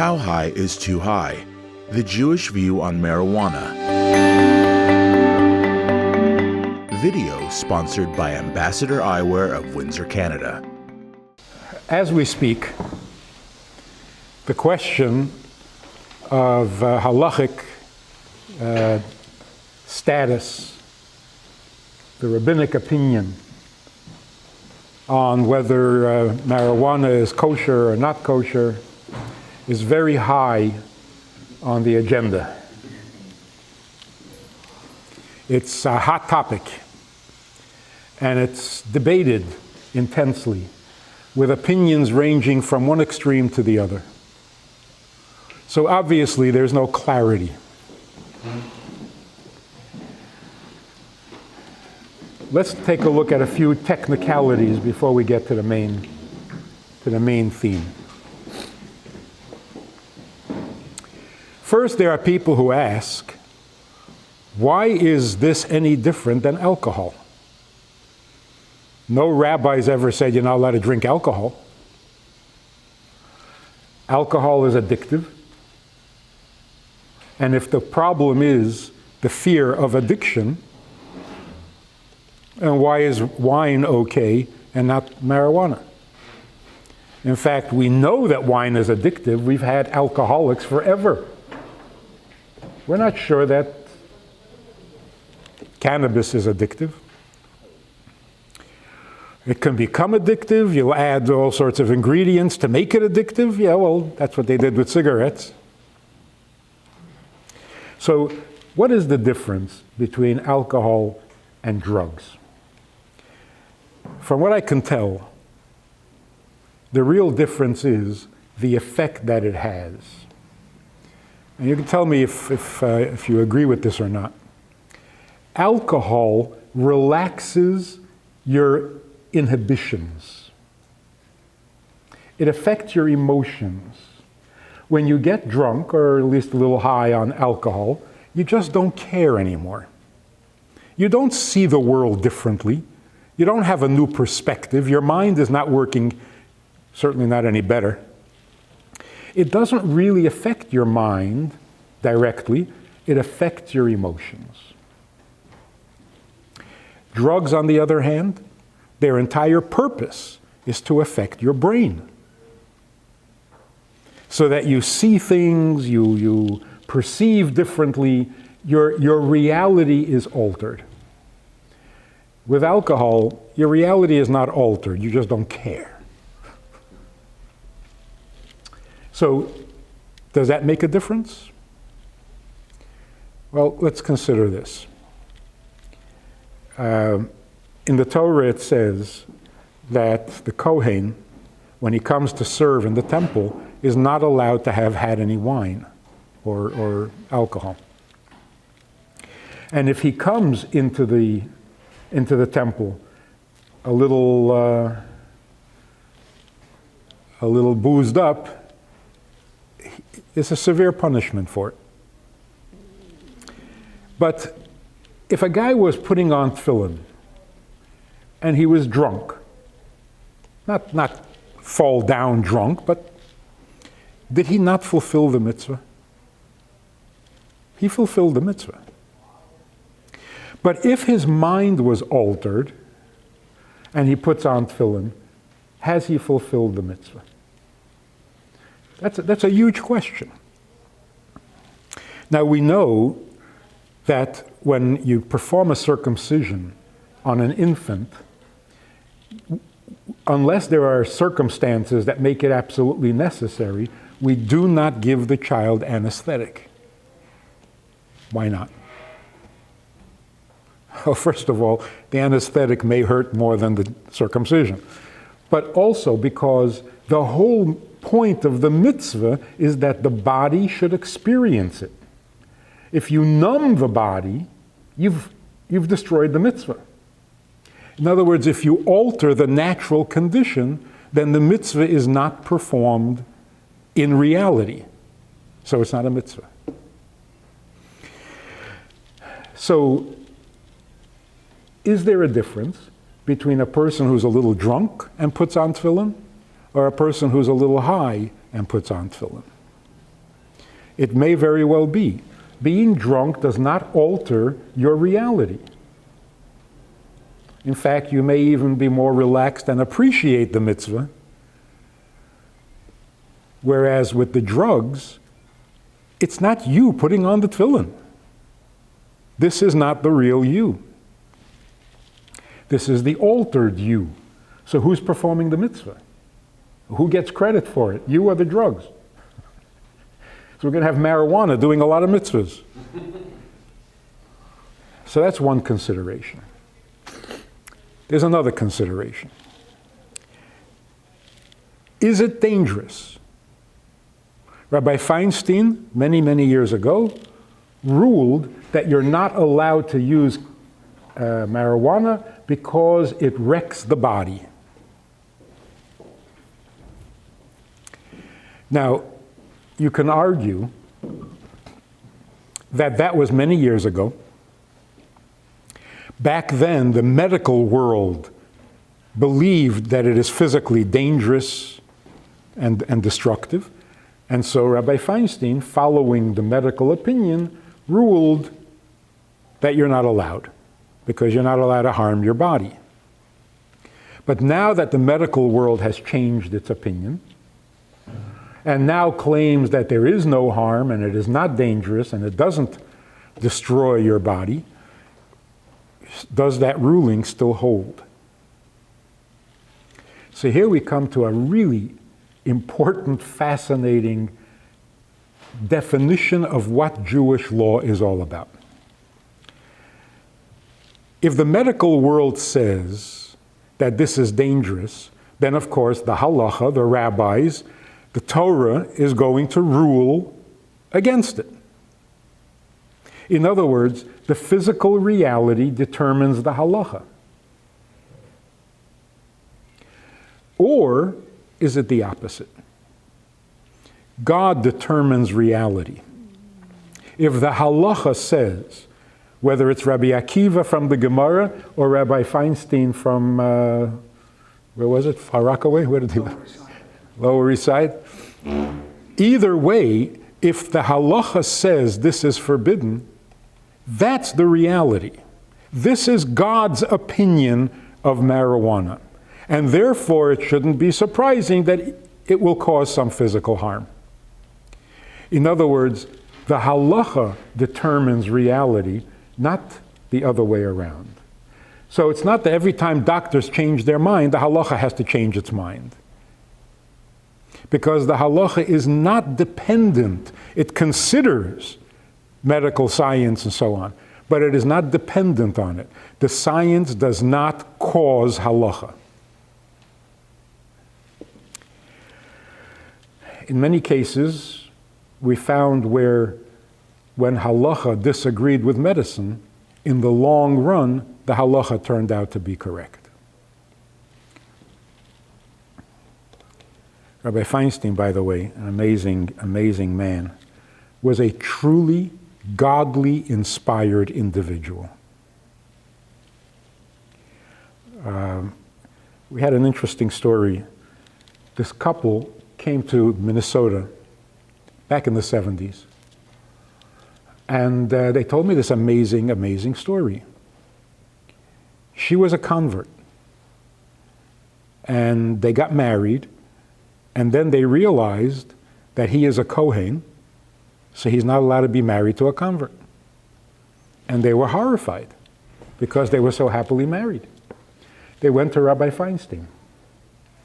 How high is too high? The Jewish view on marijuana. Video sponsored by Ambassador Eyewear of Windsor, Canada. As we speak, the question of halachic status, the rabbinic opinion on whether marijuana is kosher or not kosher, is very high on the agenda. It's a hot topic, and it's debated intensely, with opinions ranging from one extreme to the other. So obviously there's no clarity. Let's take a look at a few technicalities before we get to the main theme. First, there are people who ask, why is this any different than alcohol? No rabbi's ever said you're not allowed to drink alcohol. Alcohol is addictive. And if the problem is the fear of addiction, then why is wine okay and not marijuana? In fact, we know that wine is addictive. We've had alcoholics forever. We're not sure that cannabis is addictive. It can become addictive. You'll add all sorts of ingredients to make it addictive. Yeah, well, that's what they did with cigarettes. So what is the difference between alcohol and drugs? From what I can tell, the real difference is the effect that it has. And you can tell me if you agree with this or not. Alcohol relaxes your inhibitions. It affects your emotions. When you get drunk, or at least a little high on alcohol, you just don't care anymore. You don't see the world differently. You don't have a new perspective. Your mind is not working, certainly not any better. It doesn't really affect your mind directly. It affects your emotions. Drugs, on the other hand, their entire purpose is to affect your brain, so that you see things, you perceive differently, your reality is altered. With alcohol, your reality is not altered, you just don't care. So, does that make a difference? Well, let's consider this. In the Torah it says that the Kohen, when he comes to serve in the temple, is not allowed to have had any wine or alcohol. And if he comes into the temple a little boozed up, it's a severe punishment for it. But if a guy was putting on tefillin and he was drunk, not fall down drunk, but did he not fulfill the mitzvah? He fulfilled the mitzvah. But if his mind was altered and he puts on tefillin, has he fulfilled the mitzvah? That's a huge question. Now we know that when you perform a circumcision on an infant, unless there are circumstances that make it absolutely necessary, we do not give the child anesthetic. Why not? Well, first of all, the anesthetic may hurt more than the circumcision, but also because the whole point of the mitzvah is that the body should experience it. If you numb the body, you've destroyed the mitzvah. In other words, if you alter the natural condition, then the mitzvah is not performed in reality. So it's not a mitzvah. So, is there a difference between a person who's a little drunk and puts on tefillin, or a person who's a little high and puts on tefillin? It may very well be. Being drunk does not alter your reality. In fact, you may even be more relaxed and appreciate the mitzvah. Whereas with the drugs, it's not you putting on the tefillin. This is not the real you. This is the altered you. So who's performing the mitzvah? Who gets credit for it? You or the drugs? So we're going to have marijuana doing a lot of mitzvahs. So that's one consideration. There's another consideration. Is it dangerous? Rabbi Feinstein, many, many years ago, ruled that you're not allowed to use marijuana because it wrecks the body. Now, you can argue that that was many years ago. Back then, the medical world believed that it is physically dangerous and destructive. And so Rabbi Feinstein, following the medical opinion, ruled that you're not allowed, because you're not allowed to harm your body. But now that the medical world has changed its opinion, and now claims that there is no harm and it is not dangerous and it doesn't destroy your body, does that ruling still hold? So here we come to a really important, fascinating definition of what Jewish law is all about. If the medical world says that this is dangerous, then of course the halacha, the rabbis, the Torah is going to rule against it. In other words, the physical reality determines the halacha. Or is it the opposite? God determines reality. If the halacha says, whether it's Rabbi Akiva from the Gemara or Rabbi Feinstein from, where was it? Far Rockaway? Where did he live? Lower East Side. Either way, if the halacha says this is forbidden, that's the reality. This is God's opinion of marijuana. And therefore, it shouldn't be surprising that it will cause some physical harm. In other words, the halacha determines reality, not the other way around. So it's not that every time doctors change their mind, the halacha has to change its mind. Because the halacha is not dependent. It considers medical science and so on, but it is not dependent on it. The science does not cause halacha. In many cases, we found where when halacha disagreed with medicine, in the long run, the halacha turned out to be correct. Rabbi Feinstein, by the way, an amazing, amazing man, was a truly godly, inspired individual. We had an interesting story. This couple came to Minnesota back in the 70s. And they told me this amazing, amazing story. She was a convert. And they got married. And then they realized that he is a Kohen, so he's not allowed to be married to a convert. And they were horrified because they were so happily married. They went to Rabbi Feinstein.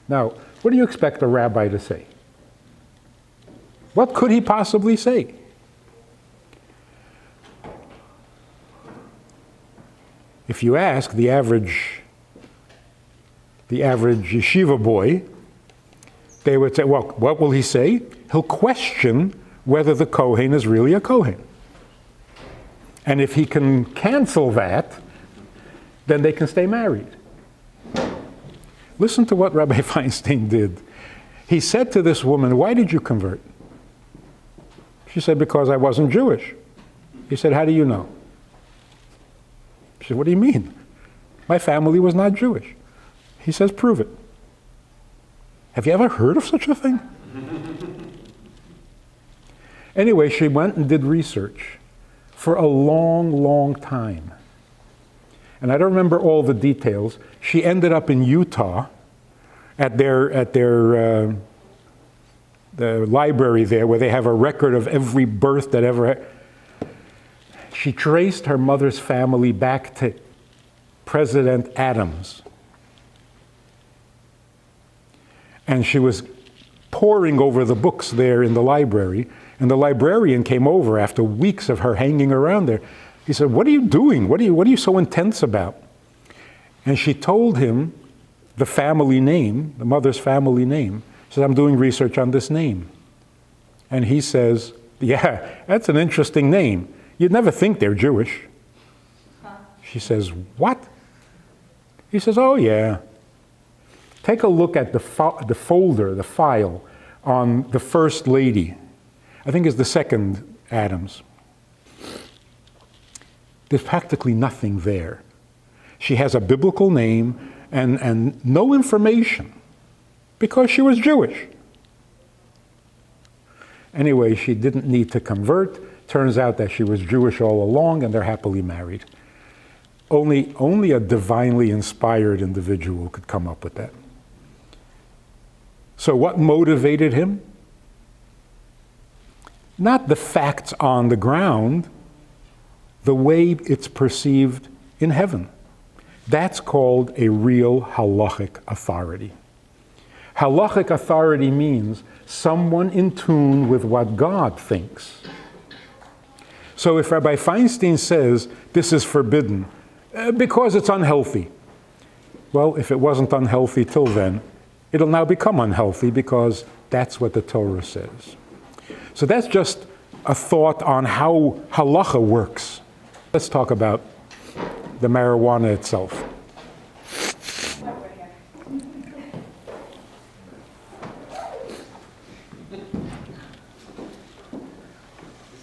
Now, what do you expect a rabbi to say? What could he possibly say? If you ask the average yeshiva boy, they would say, well, what will he say? He'll question whether the Kohen is really a Kohen. And if he can cancel that, then they can stay married. Listen to what Rabbi Feinstein did. He said to this woman, why did you convert? She said, because I wasn't Jewish. He said, how do you know? She said, what do you mean? My family was not Jewish. He says, prove it. Have you ever heard of such a thing? Anyway, she went and did research for a long, long time. And I don't remember all the details. She ended up in Utah at their the library there, where they have a record of every birth that ever. She traced her mother's family back to President Adams. And she was poring over the books there in the library, and the librarian came over after weeks of her hanging around there. He said, "What are you doing? What are you so intense about?" And she told him the family name, the mother's family name. She said, "I'm doing research on this name." And he says, "Yeah, that's an interesting name. You'd never think they're Jewish." She says, "What?" He says, "Oh, yeah. Take a look at the folder, the file on the First Lady. I think it's the second Adams. There's practically nothing there. She has a biblical name and no information because she was Jewish." Anyway, she didn't need to convert. Turns out that she was Jewish all along, and they're happily married. Only a divinely inspired individual could come up with that. So what motivated him? Not the facts on the ground, the way it's perceived in heaven. That's called a real halachic authority. Halachic authority means someone in tune with what God thinks. So if Rabbi Feinstein says this is forbidden because it's unhealthy, well, if it wasn't unhealthy till then, it'll now become unhealthy because that's what the Torah says. So that's just a thought on how halacha works. Let's talk about the marijuana itself. Is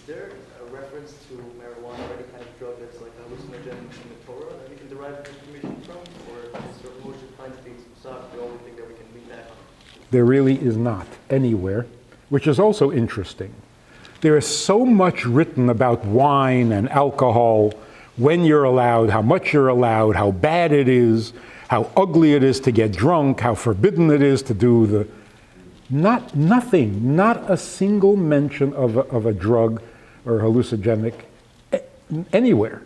there a reference to marijuana or any kind of drug that's like a hallucinogen in the Torah that we can derive information from? Or is there Moshe Feinstein's Pesach, the only thing that we can lean back on? There really is not anywhere, which is also interesting. There is so much written about wine and alcohol, when you're allowed, how much you're allowed, how bad it is, how ugly it is to get drunk, how forbidden it is to do the... Nothing, not a single mention of a drug or hallucinogenic anywhere.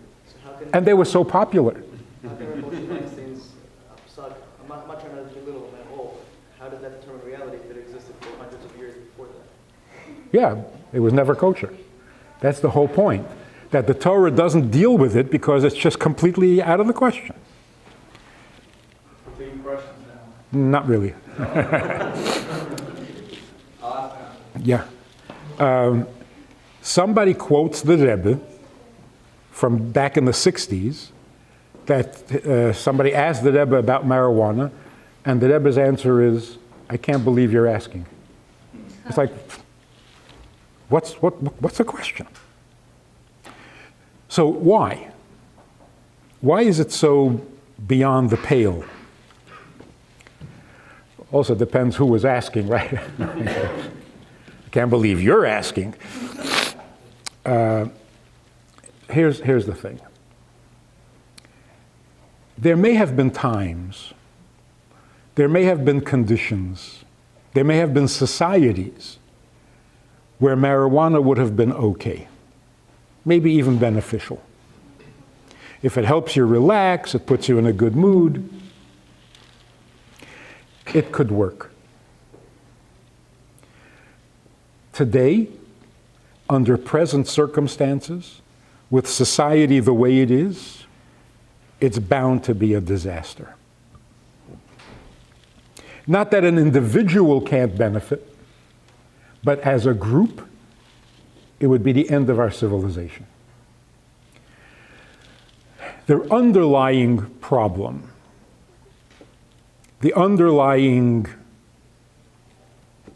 And they were so popular. How can Moshe Feinstein's Pesach, I'm not trying to belittle him at all, how does that determine reality if it existed for hundreds of years before that? Yeah, it was never kosher. That's the whole point. That the Torah doesn't deal with it because it's just completely out of the question. Big questions now. Not really. Yeah. Somebody quotes the Rebbe from back in the 60s that somebody asked the Rebbe about marijuana, and the Rebbe's answer is, "I can't believe you're asking." It's like, what's the question? So why? Why is it so beyond the pale? Also depends who was asking, right? I can't believe you're asking. Here's the thing. There may have been times, there may have been conditions, there may have been societies where marijuana would have been okay. Maybe even beneficial. If it helps you relax, it puts you in a good mood, it could work. Today, under present circumstances, with society the way it is, it's bound to be a disaster. Not that an individual can't benefit, but as a group, it would be the end of our civilization. The underlying problem, the underlying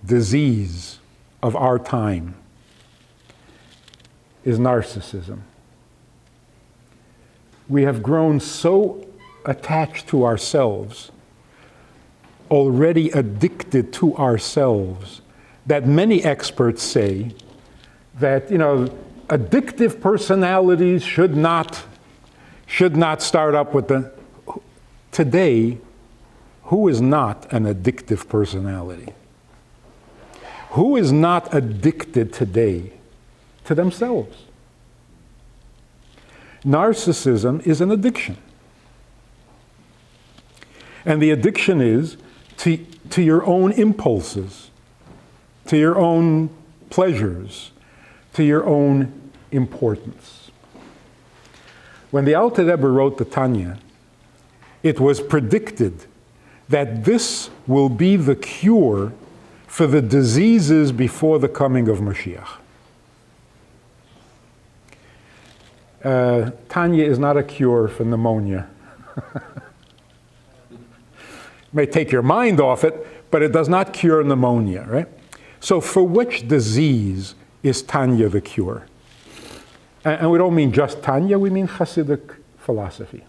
disease of our time is narcissism. We have grown so attached to ourselves, already addicted to ourselves, that many experts say that, addictive personalities should not start up with the... Today, who is not an addictive personality? Who is not addicted today to themselves? Narcissism is an addiction. And the addiction is to your own impulses, to your own pleasures, to your own importance. When the Alter Rebbe wrote the Tanya, it was predicted that this will be the cure for the diseases before the coming of Mashiach. Tanya is not a cure for pneumonia. It may take your mind off it, but it does not cure pneumonia, right? So for which disease is Tanya the cure? And we don't mean just Tanya, we mean Hasidic philosophy.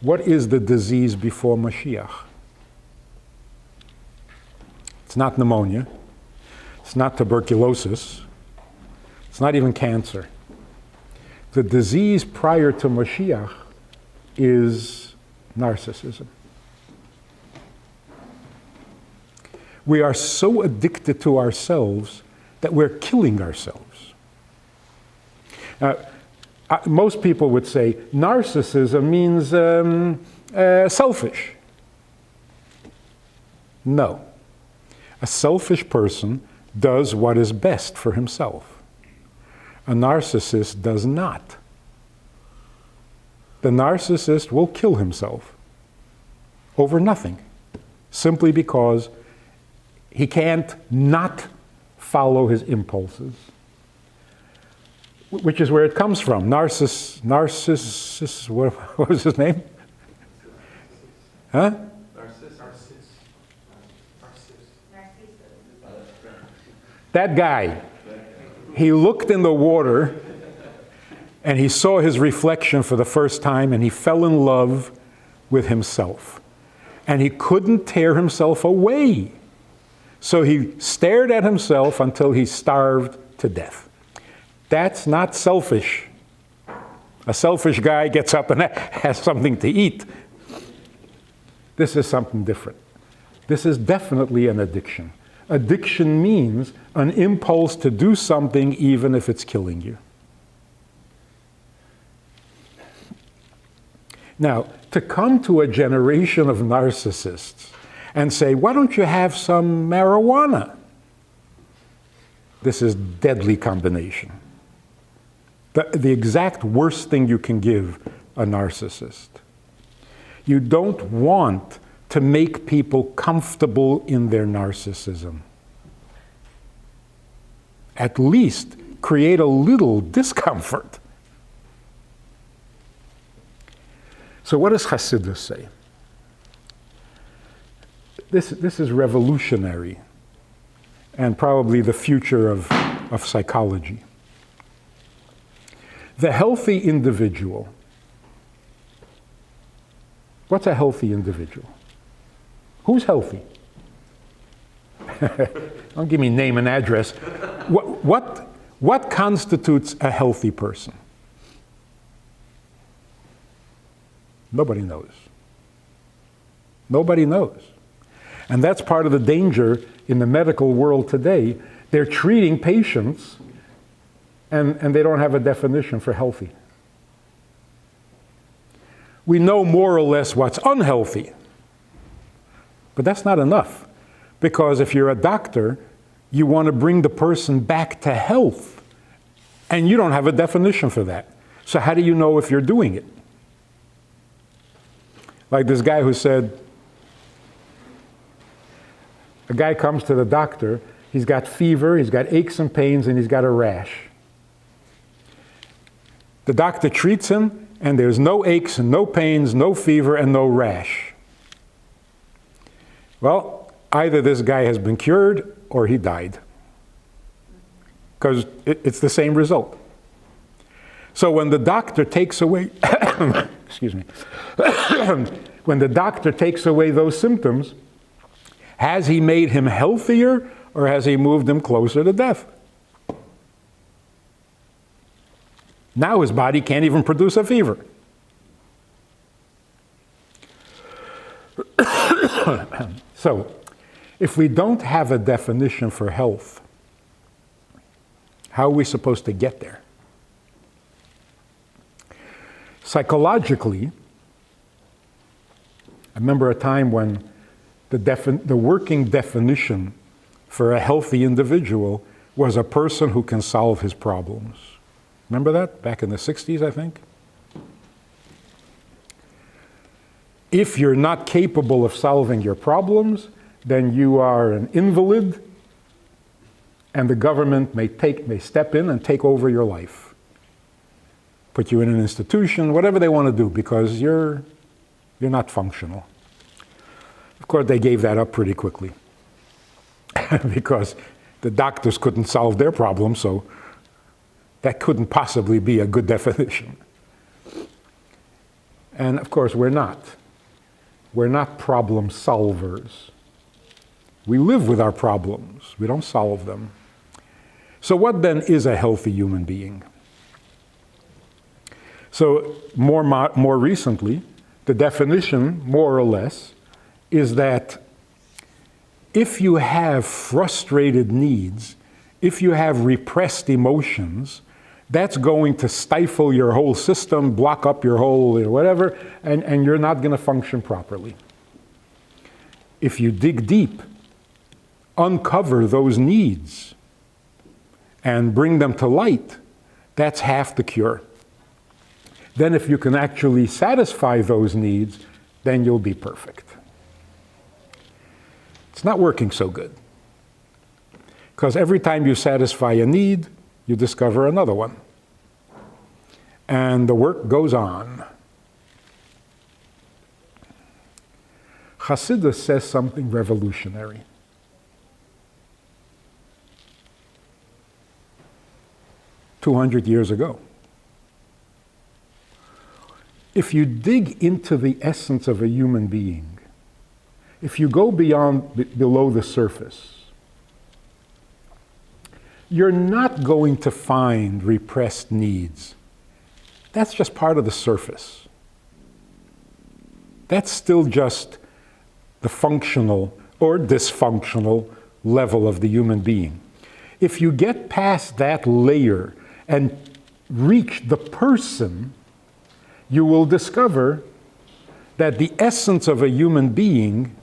What is the disease before Mashiach? It's not pneumonia. It's not tuberculosis. It's not even cancer. The disease prior to Mashiach is narcissism. We are so addicted to ourselves that we're killing ourselves. Most people would say narcissism means selfish. No. A selfish person does what is best for himself. A narcissist does not. The narcissist will kill himself over nothing, simply because he can't not follow his impulses, which is where it comes from. Narcissus, what was his name? Huh? That guy, he looked in the water and he saw his reflection for the first time and he fell in love with himself. And he couldn't tear himself away. So he stared at himself until he starved to death. That's not selfish. A selfish guy gets up and has something to eat. This is something different. This is definitely an addiction. Addiction means an impulse to do something even if it's killing you. Now, to come to a generation of narcissists and say, why don't you have some marijuana? This is deadly combination. The exact worst thing you can give a narcissist. You don't want to make people comfortable in their narcissism. At least create a little discomfort. So what does Hasidus say? This is revolutionary and probably the future of psychology. The healthy individual. What's a healthy individual? Who's healthy? Don't give me name and address. What constitutes a healthy person? Nobody knows. Nobody knows. And that's part of the danger in the medical world today. They're treating patients and they don't have a definition for healthy. We know more or less what's unhealthy, but that's not enough. Because if you're a doctor, you want to bring the person back to health, and you don't have a definition for that. So how do you know if you're doing it? Like this guy who said, a guy comes to the doctor, he's got fever, he's got aches and pains, and he's got a rash. The doctor treats him, and there's no aches and no pains, no fever, and no rash. Well, either this guy has been cured or he died. Because it's the same result. So when the doctor takes away, excuse me, when the doctor takes away those symptoms, has he made him healthier or has he moved him closer to death? Now his body can't even produce a fever. So, if we don't have a definition for health, how are we supposed to get there? Psychologically, I remember a time when the working definition for a healthy individual was a person who can solve his problems. Remember that? Back in the 60s, I think? If you're not capable of solving your problems, then you are an invalid, and the government may step in and take over your life. Put you in an institution, whatever they want to do, because you're not functional. Of course, they gave that up pretty quickly because the doctors couldn't solve their problem, so that couldn't possibly be a good definition. And of course, we're not. We're not problem solvers. We live with our problems. We don't solve them. So what then is a healthy human being? So more recently, the definition, more or less, is that if you have frustrated needs, if you have repressed emotions, that's going to stifle your whole system, block up your whole whatever, and you're not going to function properly. If you dig deep, uncover those needs, and bring them to light, that's half the cure. Then if you can actually satisfy those needs, then you'll be perfect. It's not working so good. Because every time you satisfy a need, you discover another one. And the work goes on. Hasidus says something revolutionary. $200 ago. If you dig into the essence of a human being, if you go below the surface, you're not going to find repressed needs. That's just part of the surface. That's still just the functional or dysfunctional level of the human being. If you get past that layer and reach the person, you will discover that the essence of a human being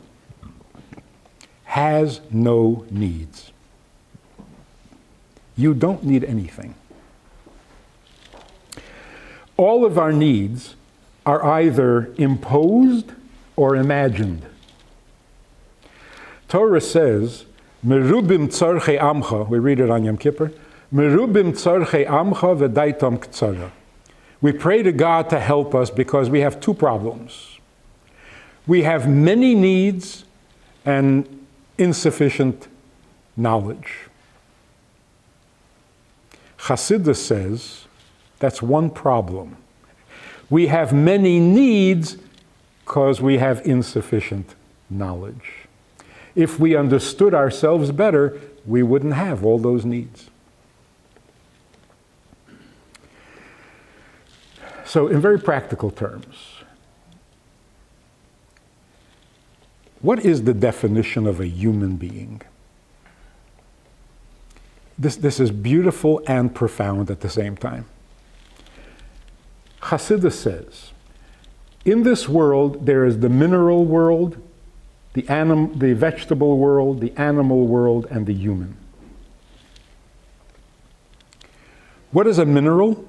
has no needs. You don't need anything. All of our needs are either imposed or imagined. Torah says, Merubim tzarchei amcha, we read it on Yom Kippur, Merubim tzarchei amcha v'daitam ktsara. We pray to God to help us because we have two problems. We have many needs and insufficient knowledge. Chassidus says that's one problem. We have many needs because we have insufficient knowledge. If we understood ourselves better, we wouldn't have all those needs. So in very practical terms, what is the definition of a human being? This is beautiful and profound at the same time. Hasidus says, in this world there is the mineral world, the vegetable world, the animal world, and the human. What is a mineral?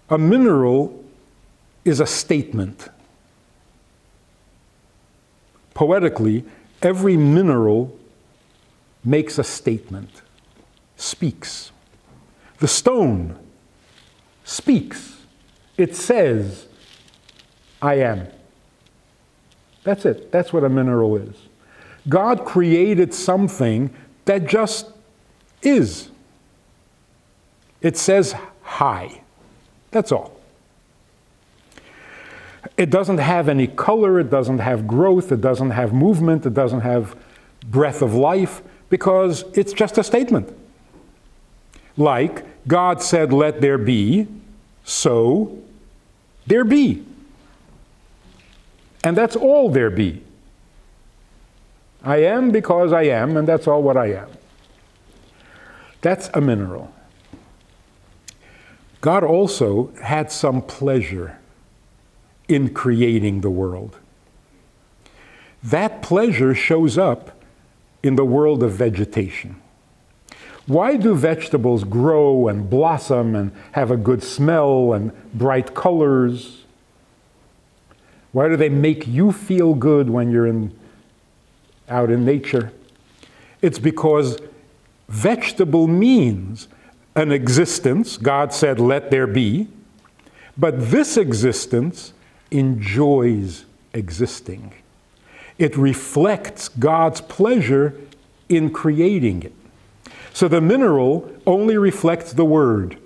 A mineral is a statement. Poetically, every mineral makes a statement, speaks. The stone speaks. It says, I am. That's it. That's what a mineral is. God created something that just is. It says hi. That's all. It doesn't have any color, it doesn't have growth, it doesn't have movement, it doesn't have breath of life, because it's just a statement. Like, God said, let there be, so there be. And that's all there be. I am because I am, and that's all what I am. That's a mineral. God also had some pleasure in creating the world. That pleasure shows up in the world of vegetation. Why do vegetables grow and blossom and have a good smell and bright colors? Why do they make you feel good when you're out in nature? It's because vegetable means an existence. God said, let there be. But this existence enjoys existing. It reflects God's pleasure in creating it. So the mineral only reflects the word.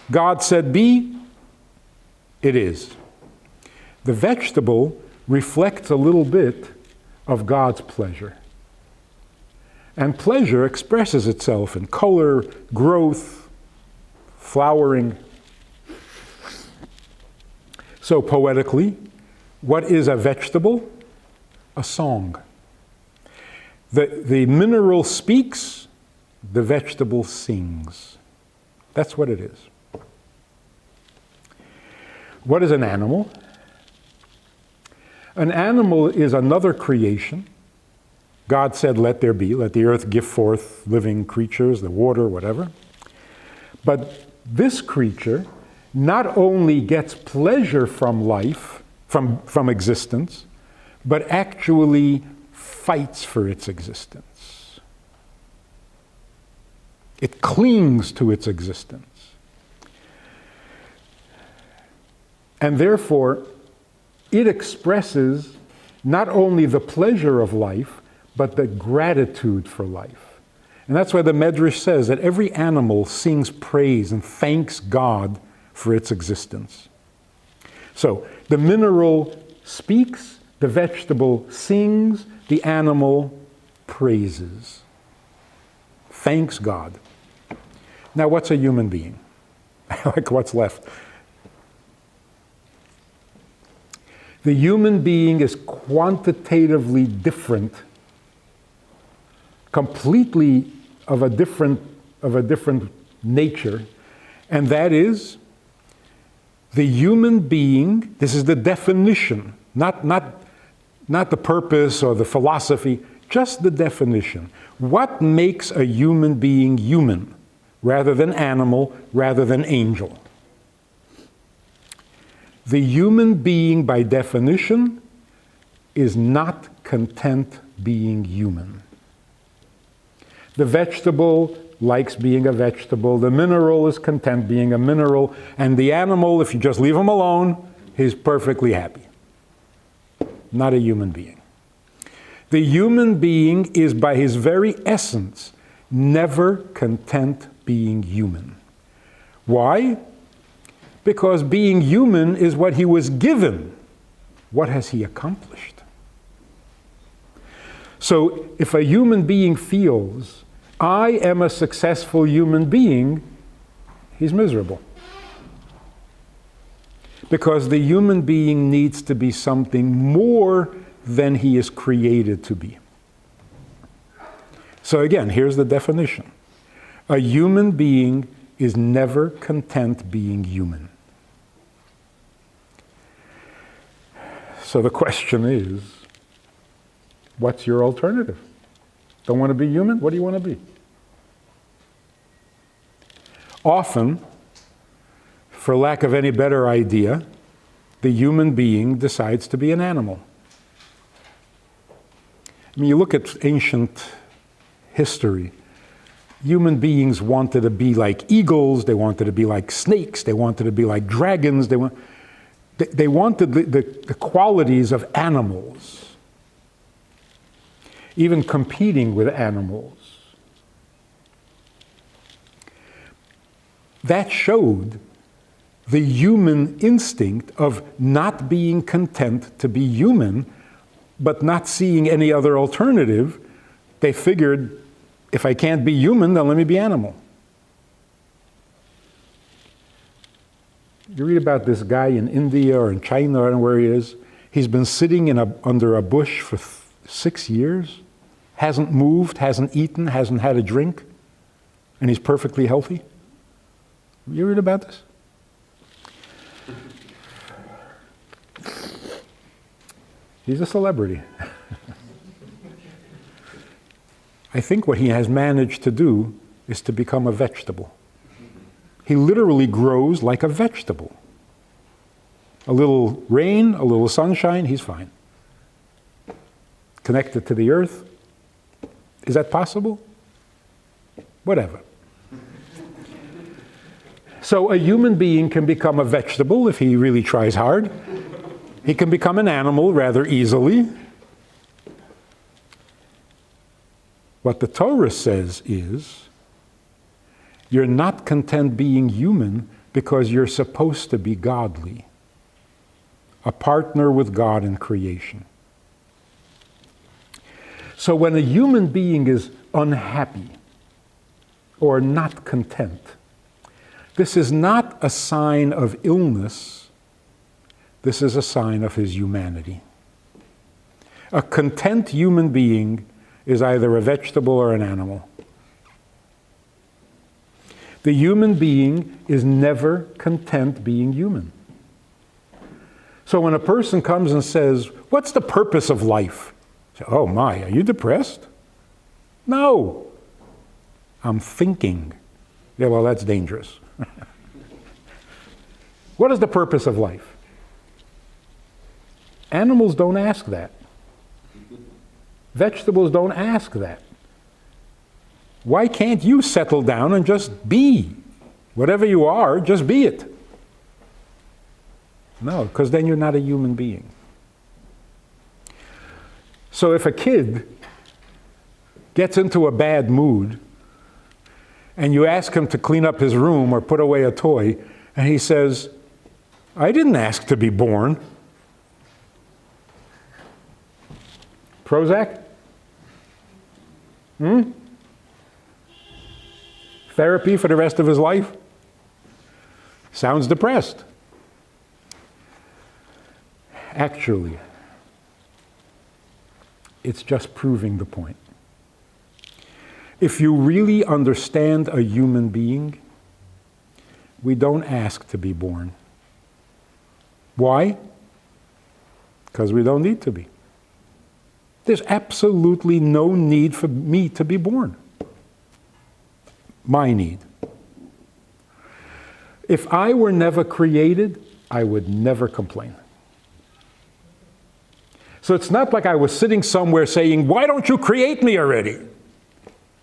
God said be, it is. The vegetable reflects a little bit of God's pleasure. And pleasure expresses itself in color, growth, flowering. So poetically, what is a vegetable? A song. The mineral speaks, the vegetable sings. That's what it is. What is an animal? An animal is another creation. God said, let there be, let the earth give forth living creatures, the water, whatever. But this creature not only gets pleasure from life, from existence, but actually fights for its existence. It clings to its existence. And therefore, it expresses not only the pleasure of life, but the gratitude for life. And that's why the Medrash says that every animal sings praise and thanks God for its existence. So, the mineral speaks, the vegetable sings, the animal praises. Thanks God. Now, what's a human being? Like, what's left? The human being is quantitatively different, completely of a different nature, and that is the human being. This is the definition, not the purpose or the philosophy, just the definition. What makes a human being human, rather than animal, rather than angel? The human being, by definition, is not content being human. The vegetable likes being a vegetable. The mineral is content being a mineral. And the animal, if you just leave him alone, he's perfectly happy. Not a human being. The human being is, by his very essence, never content being human. Why? Because being human is what he was given. What has he accomplished? So if a human being feels, I am a successful human being, he's miserable. Because the human being needs to be something more than he is created to be. So again, here's the definition. A human being is never content being human. So the question is, what's your alternative? Don't want to be human? What do you want to be? Often, for lack of any better idea, the human being decides to be an animal. I mean, you look at ancient history, human beings wanted to be like eagles, they wanted to be like snakes, they wanted to be like dragons, they wanted the qualities of animals, even competing with animals. That showed the human instinct of not being content to be human, but not seeing any other alternative. They figured, if I can't be human, then let me be animal. You read about this guy in India or in China, I don't know where he is. He's been sitting under a bush for 6 years, hasn't moved, hasn't eaten, hasn't had a drink, and he's perfectly healthy. You read about this? He's a celebrity. I think what he has managed to do is to become a vegetable. He literally grows like a vegetable. A little rain, a little sunshine, he's fine. Connected to the earth. Is that possible? Whatever. So a human being can become a vegetable if he really tries hard. He can become an animal rather easily. What the Torah says is, you're not content being human because you're supposed to be godly, a partner with God in creation. So when a human being is unhappy or not content, this is not a sign of illness, this is a sign of his humanity. A content human being is either a vegetable or an animal. The human being is never content being human. So when a person comes and says, what's the purpose of life? Say, oh my, are you depressed? No. I'm thinking. Yeah, well, that's dangerous. What is the purpose of life? Animals don't ask that. Vegetables don't ask that. Why can't you settle down and just be? Whatever you are, just be it. No, because then you're not a human being. So if a kid gets into a bad mood and you ask him to clean up his room or put away a toy, and he says, I didn't ask to be born. Prozac? Therapy for the rest of his life? Sounds depressed. Actually, it's just proving the point. If you really understand a human being, we don't ask to be born. Why? Because we don't need to be. There's absolutely no need for me to be born. My need. If I were never created, I would never complain. So it's not like I was sitting somewhere saying, why don't you create me already?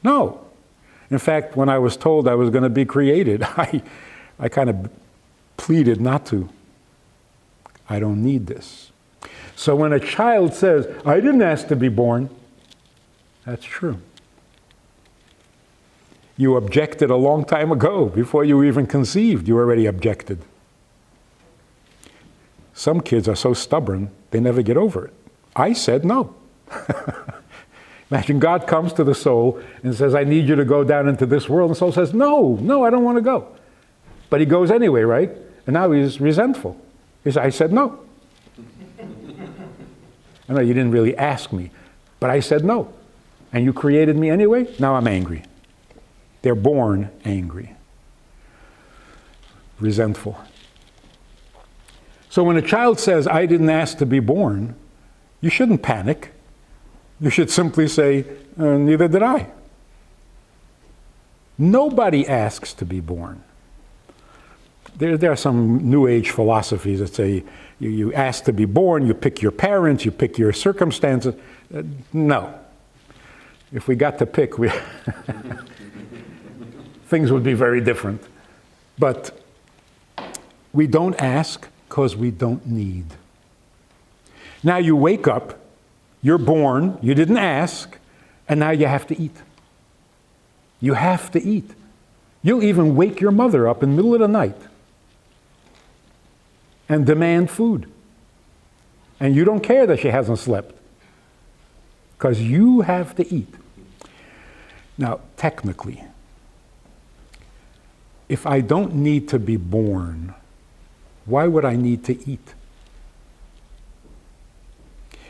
No. In fact, when I was told I was going to be created, I kind of pleaded not to. I don't need this. So when a child says, I didn't ask to be born, that's true. You objected a long time ago. Before you even conceived, you already objected. Some kids are so stubborn, they never get over it. I said no. Imagine God comes to the soul and says, I need you to go down into this world. And the soul says, no, I don't want to go. But he goes anyway, right? And now he's resentful. He says, I said no. I know you didn't really ask me, but I said no. And you created me anyway? Now I'm angry. They're born angry, resentful. So when a child says, I didn't ask to be born, you shouldn't panic. You should simply say, neither did I. Nobody asks to be born. There are some New Age philosophies that say you ask to be born, you pick your parents, you pick your circumstances. No. If we got to pick, things would be very different. But we don't ask because we don't need. Now you wake up, you're born, you didn't ask, and now you have to eat. You have to eat. You'll even wake your mother up in the middle of the night and demand food. And you don't care that she hasn't slept because you have to eat. Now, technically, if I don't need to be born, why would I need to eat?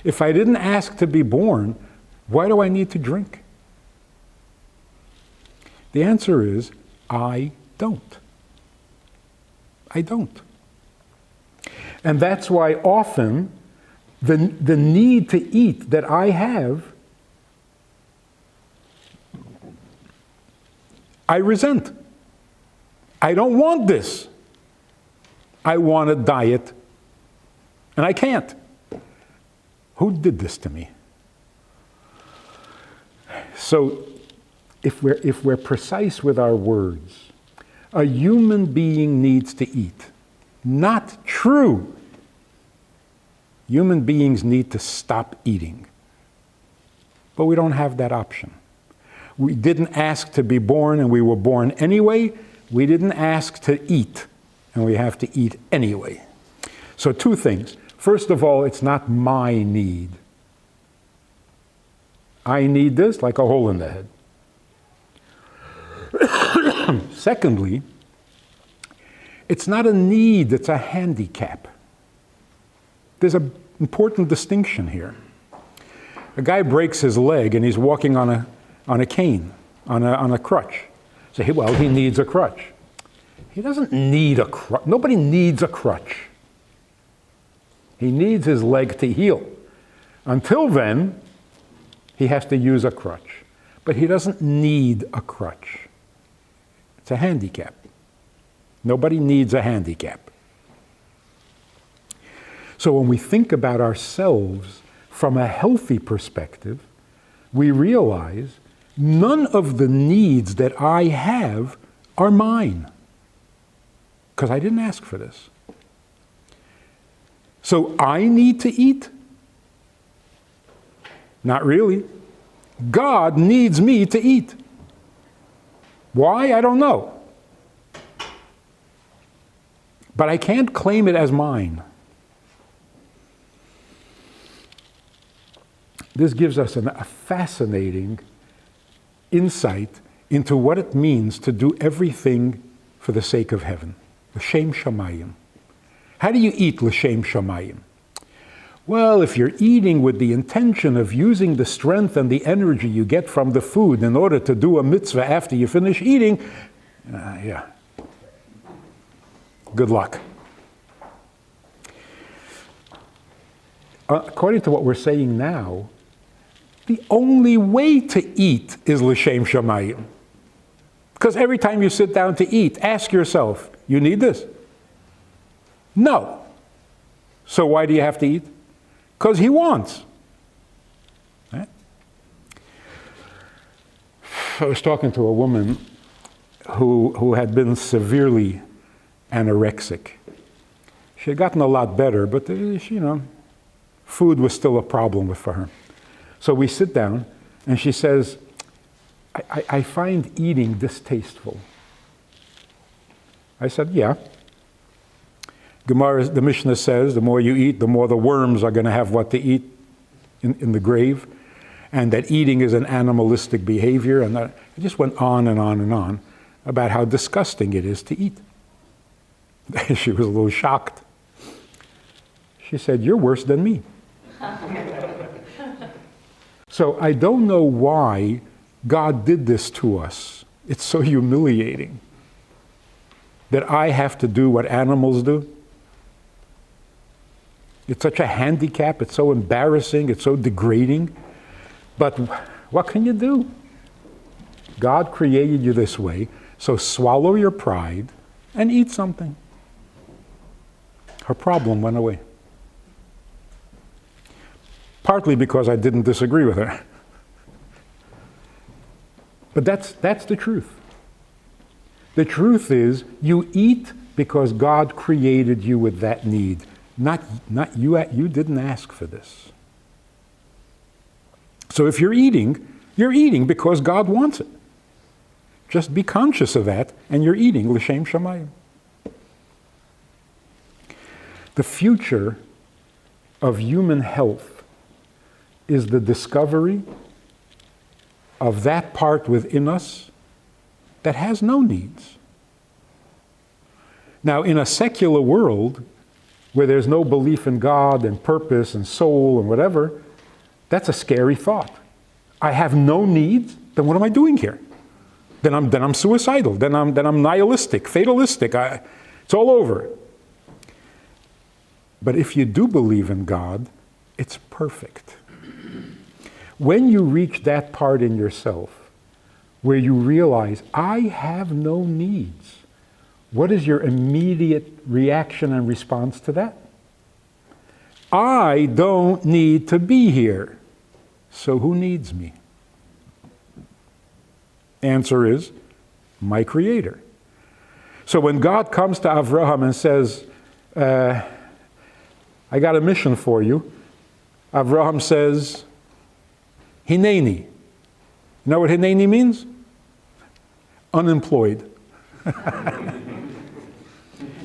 If I didn't ask to be born, why do I need to drink? The answer is, I don't. I don't. And that's why often the need to eat that I have, I resent. I don't want this. I want a diet, and I can't. Who did this to me? So, if we're precise with our words, a human being needs to eat. Not true. Human beings need to stop eating. But we don't have that option. We didn't ask to be born, and we were born anyway. We didn't ask to eat, and we have to eat anyway. So two things. First of all, it's not my need. I need this like a hole in the head. Secondly, it's not a need, it's a handicap. There's an important distinction here. A guy breaks his leg and he's walking on a cane, on a crutch. So, well, he needs a crutch. He doesn't need a crutch. Nobody needs a crutch. He needs his leg to heal. Until then, he has to use a crutch. But he doesn't need a crutch. It's a handicap. Nobody needs a handicap. So when we think about ourselves from a healthy perspective, we realize none of the needs that I have are mine. Because I didn't ask for this. So I need to eat? Not really. God needs me to eat. Why? I don't know. But I can't claim it as mine. This gives us a fascinating insight into what it means to do everything for the sake of heaven. L'shem shamayim. How do you eat l'shem shamayim? Well, if you're eating with the intention of using the strength and the energy you get from the food in order to do a mitzvah after you finish eating, yeah. Good luck. According to what we're saying now, the only way to eat is l'shem shamayim. Because every time you sit down to eat, ask yourself, you need this? No. So why do you have to eat? Because he wants. Right? I was talking to a woman who had been severely anorexic. She had gotten a lot better, but food was still a problem for her. So we sit down, and she says, I find eating distasteful. I said, yeah. Gemara, the Mishnah says, the more you eat, the more the worms are going to have what to eat in the grave, and that eating is an animalistic behavior. And it just went on and on and on about how disgusting it is to eat. She was a little shocked. She said, you're worse than me. So I don't know why God did this to us. It's so humiliating that I have to do what animals do. It's such a handicap, it's so embarrassing, it's so degrading. But what can you do? God created you this way, so swallow your pride and eat something. Her problem went away. Partly because I didn't disagree with her. But that's the truth. The truth is, you eat because God created you with that need. Not you didn't ask for this. So if you're eating because God wants it. Just be conscious of that, and you're eating l'shem shamayim. The future of human health is the discovery of that part within us that has no needs. Now, in a secular world, where there's no belief in God and purpose and soul and whatever, that's a scary thought. I have no needs, then what am I doing here? Then I'm suicidal, then I'm nihilistic, fatalistic, it's all over. But if you do believe in God, it's perfect. When you reach that part in yourself where you realize, I have no needs, what is your immediate reaction and response to that? I don't need to be here, so who needs me? Answer is, my Creator. So when God comes to Avraham and says, I got a mission for you, Avraham says, Hineni. You know what Hineni means? Unemployed.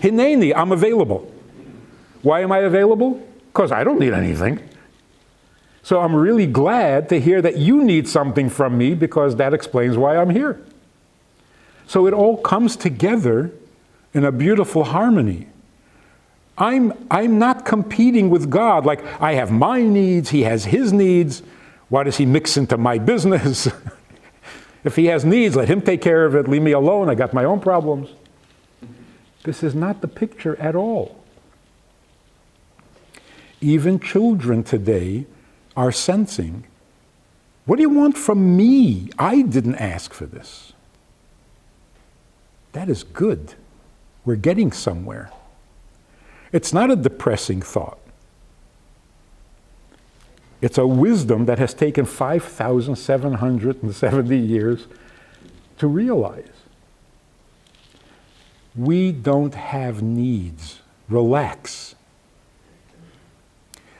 Hineni, I'm available. Why am I available? Because I don't need anything. So I'm really glad to hear that you need something from me, because that explains why I'm here. So it all comes together in a beautiful harmony. I'm not competing with God, like I have my needs, he has his needs. Why does he mix into my business? If he has needs, let him take care of it, leave me alone, I got my own problems. This is not the picture at all. Even children today are sensing, what do you want from me? I didn't ask for this. That is good. We're getting somewhere. It's not a depressing thought. It's a wisdom that has taken 5,770 years to realize. We don't have needs. Relax.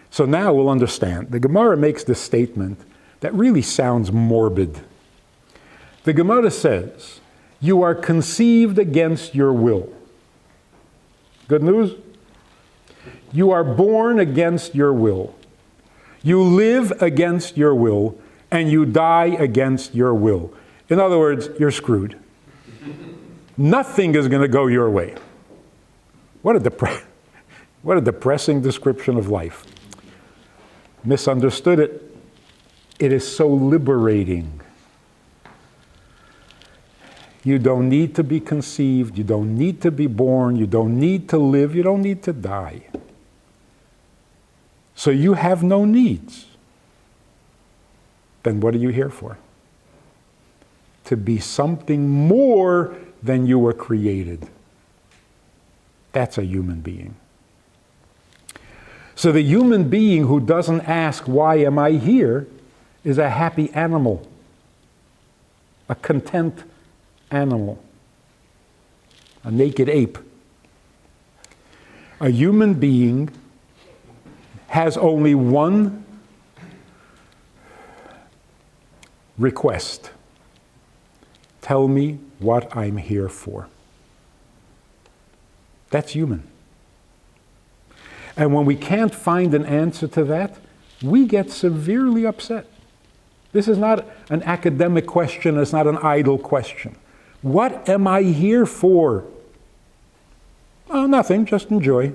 So now we'll understand. The Gemara makes this statement that really sounds morbid. The Gemara says, you are conceived against your will. Good news? You are born against your will. You live against your will, and you die against your will. In other words, you're screwed. Nothing is going to go your way. What a depressing description of life. Misunderstood it. It is so liberating. You don't need to be conceived. You don't need to be born. You don't need to live. You don't need to die. So you have no needs. Then what are you here for? To be something more than you were created. That's a human being. So the human being who doesn't ask, why am I here, is a happy animal, a content animal, a naked ape. A human being has only one request. Tell me what I'm here for. That's human. And when we can't find an answer to that, we get severely upset. This is not an academic question, it's not an idle question. What am I here for? Oh, nothing, just enjoy.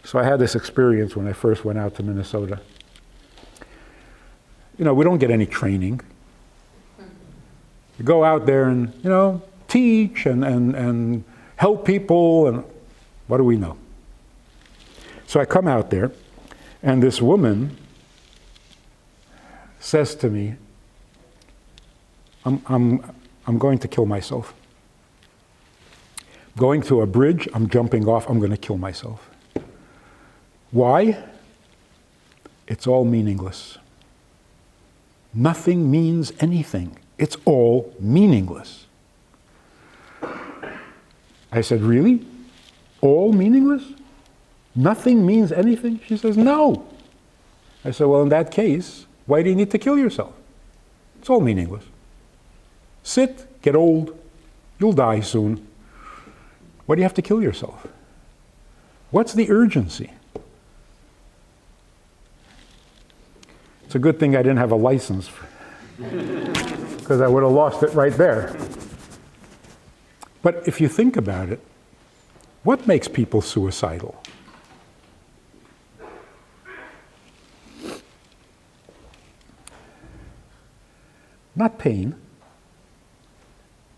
So I had this experience when I first went out to Minnesota. You know, we don't get any training. You go out there and, you know, teach and help people, and what do we know? So I come out there, and this woman says to me, I'm going to kill myself. Going to a bridge, I'm jumping off, I'm going to kill myself. Why? It's all meaningless. Nothing means anything. It's all meaningless. I said, really? All meaningless? Nothing means anything? She says, no. I said, well, in that case, why do you need to kill yourself? It's all meaningless. Sit, get old, you'll die soon. Why do you have to kill yourself? What's the urgency? It's a good thing I didn't have a license, because because I would have lost it right there. But if you think about it, what makes people suicidal? Not pain.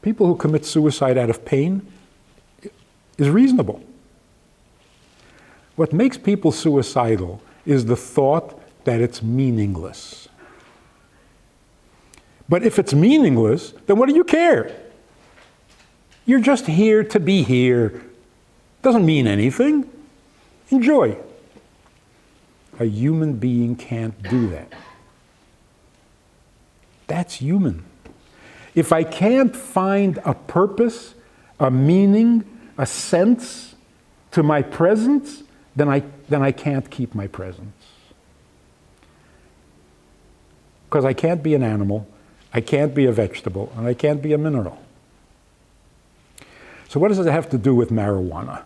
People who commit suicide out of pain is reasonable. What makes people suicidal is the thought that it's meaningless. But if it's meaningless, then what do you care? You're just here to be here. Doesn't mean anything. Enjoy. A human being can't do that. That's human. If I can't find a purpose, a meaning, a sense to my presence, then I can't keep my presence. Because I can't be an animal, I can't be a vegetable, and I can't be a mineral. So what does it have to do with marijuana?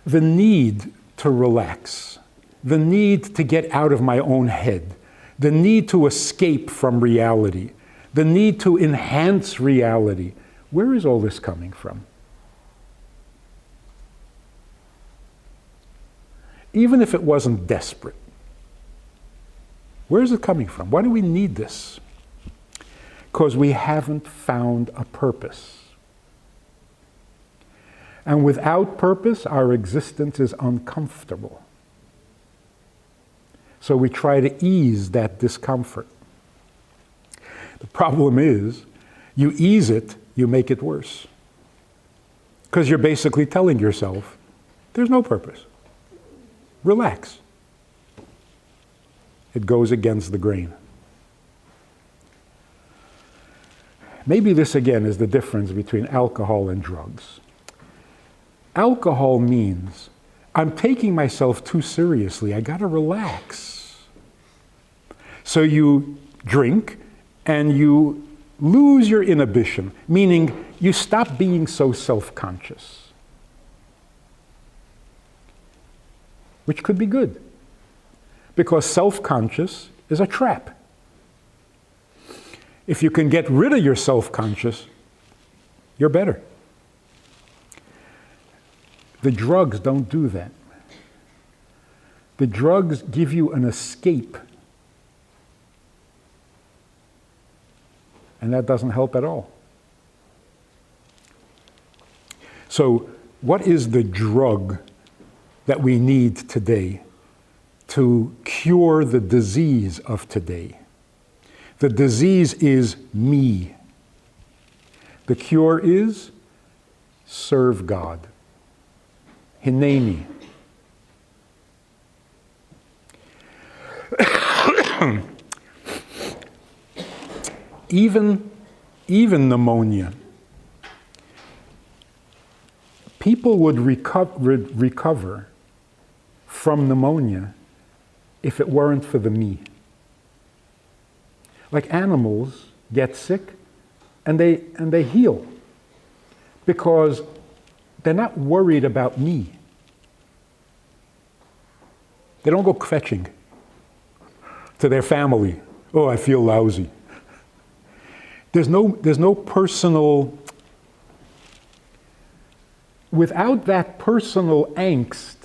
The need to relax, the need to get out of my own head, the need to escape from reality, the need to enhance reality. Where is all this coming from? Even if it wasn't desperate, where is it coming from? Why do we need this? Because we haven't found a purpose. And without purpose, our existence is uncomfortable. So we try to ease that discomfort. The problem is, you ease it, you make it worse. Because you're basically telling yourself, there's no purpose. Relax. It goes against the grain. Maybe this again is the difference between alcohol and drugs. Alcohol means I'm taking myself too seriously. I gotta relax. So you drink and you lose your inhibition, meaning you stop being so self-conscious. Which could be good, because self-conscious is a trap. If you can get rid of your self-conscious, you're better. The drugs don't do that. The drugs give you an escape, and that doesn't help at all. So, what is the drug that we need today to cure the disease of today? The disease is me. The cure is serve God. Hineni. Even pneumonia. People would recover from pneumonia if it weren't for the me. Like animals get sick and they heal because they're not worried about me. They don't go fetching to their family. Oh, I feel lousy. There's no personal. Without that personal angst,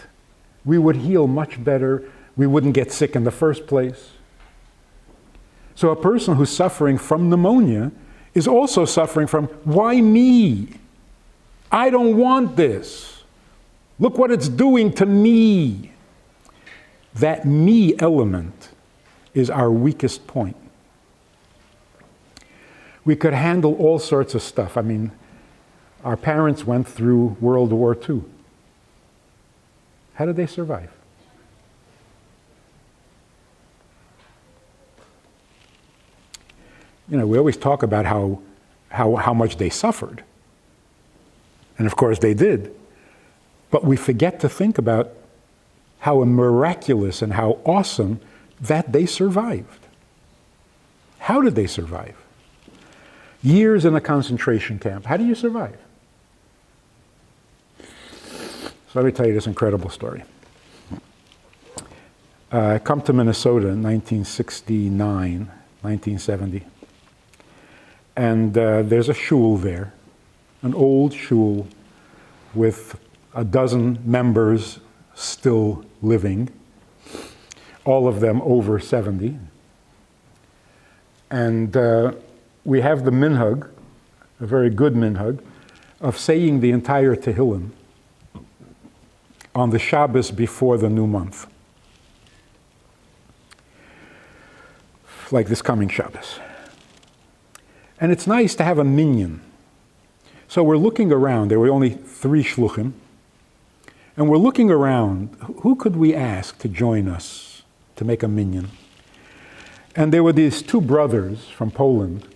we would heal much better. We wouldn't get sick in the first place. So a person who's suffering from pneumonia is also suffering from, why me? I don't want this. Look what it's doing to me. That me element is our weakest point. We could handle all sorts of stuff. I mean, our parents went through World War II. How did they survive? You know, we always talk about how much they suffered. And of course they did. But we forget to think about how miraculous and how awesome that they survived. How did they survive? Years in a concentration camp. How do you survive? So let me tell you this incredible story. I come to Minnesota in 1969, 1970. And there's a shul there, an old shul with a dozen members still living, all of them over 70. And we have the minhag, a very good minhag, of saying the entire Tehillim on the Shabbos before the new month, like this coming Shabbos. And it's nice to have a minyan. So we're looking around. There were only 3 shluchim. And we're looking around. Who could we ask to join us to make a minyan? And there were these 2 brothers from Poland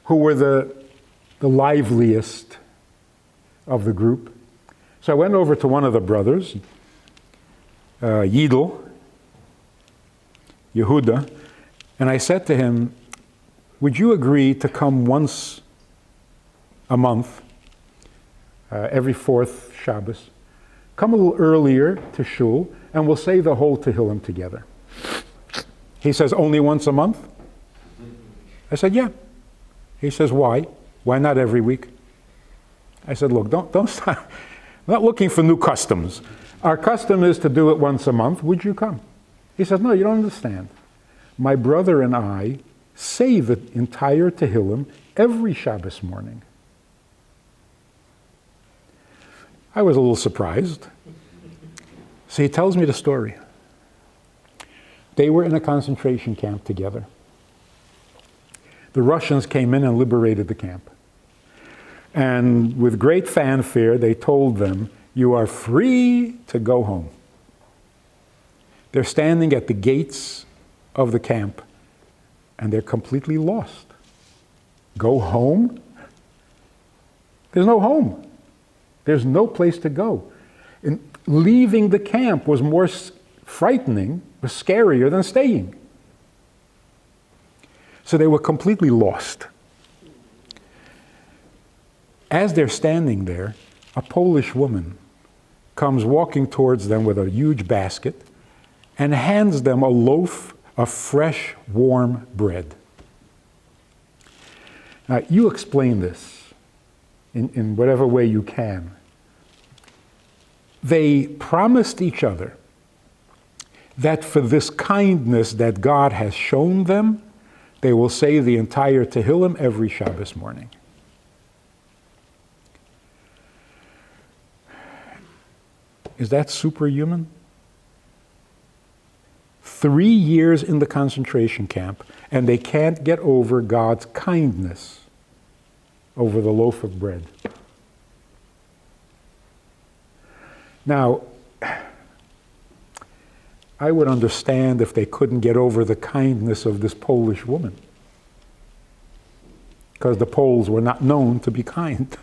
who were the liveliest of the group. So I went over to one of the brothers, Yehuda, and I said to him, would you agree to come once a month, every 4th Shabbos, come a little earlier to shul, and we'll say the whole Tehillim together. He says, only once a month? I said, yeah. He says, why? Why not every week? I said, look, don't start. I'm not looking for new customs. Our custom is to do it once a month. Would you come? He says, no, you don't understand. My brother and I say the entire Tehillim every Shabbos morning. I was a little surprised. So he tells me the story. They were in a concentration camp together. The Russians came in and liberated the camp. And with great fanfare, they told them, you are free to go home. They're standing at the gates of the camp, and they're completely lost. Go home? There's no home. There's no place to go. And leaving the camp was more frightening, was scarier than staying. So they were completely lost. As they're standing there, a Polish woman comes walking towards them with a huge basket and hands them a loaf of fresh, warm bread. Now, you explain this in whatever way you can. They promised each other that for this kindness that God has shown them, they will say the entire Tehillim every Shabbos morning. Is that superhuman? 3 years in the concentration camp, and they can't get over God's kindness over the loaf of bread. Now, I would understand if they couldn't get over the kindness of this Polish woman, because the Poles were not known to be kind.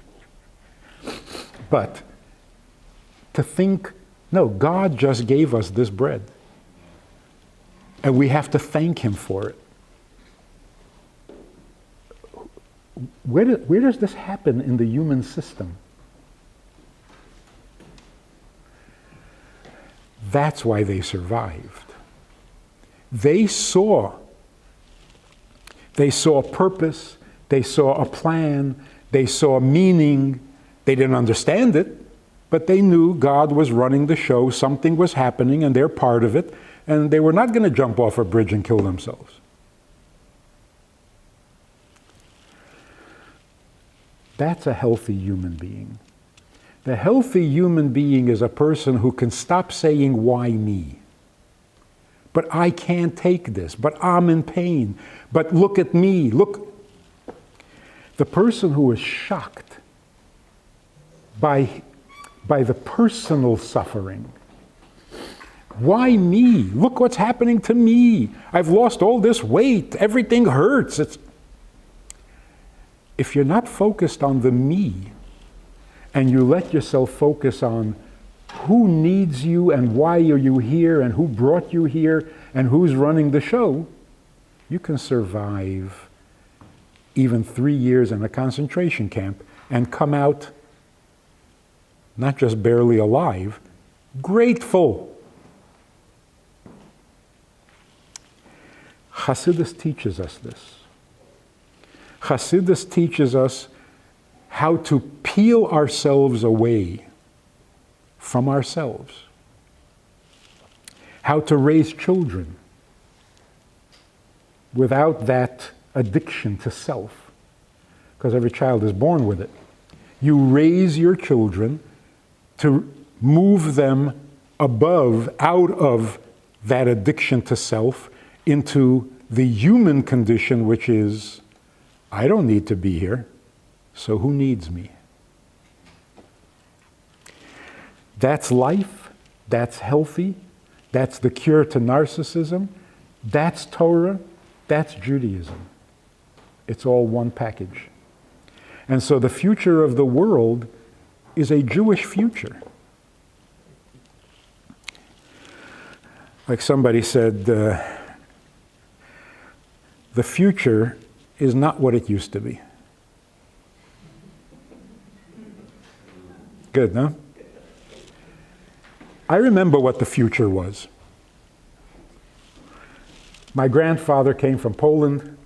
But to think, no, God just gave us this bread, and we have to thank Him for it. Where does this happen in the human system? That's why they survived. They saw purpose, they saw a plan, they saw meaning. They didn't understand it, but they knew God was running the show, something was happening, and they're part of it, and they were not going to jump off a bridge and kill themselves. That's a healthy human being. The healthy human being is a person who can stop saying, why me? But I can't take this, but I'm in pain, but look at me, look. The person who is shocked by the personal suffering. Why me? Look what's happening to me. I've lost all this weight. Everything hurts. If you're not focused on the me, and you let yourself focus on who needs you and why are you here and who brought you here and who's running the show, you can survive even 3 years in a concentration camp and come out not just barely alive, grateful. Hasidus teaches us this. Hasidus teaches us how to peel ourselves away from ourselves, how to raise children without that addiction to self, because every child is born with it. You raise your children to move them above, out of that addiction to self, into the human condition, which is, I don't need to be here, so who needs me? That's life, that's healthy, that's the cure to narcissism, that's Torah, that's Judaism. It's all one package. And so the future of the world is a Jewish future. Like somebody said, the future is not what it used to be. Good, no? I remember what the future was. My grandfather came from Poland.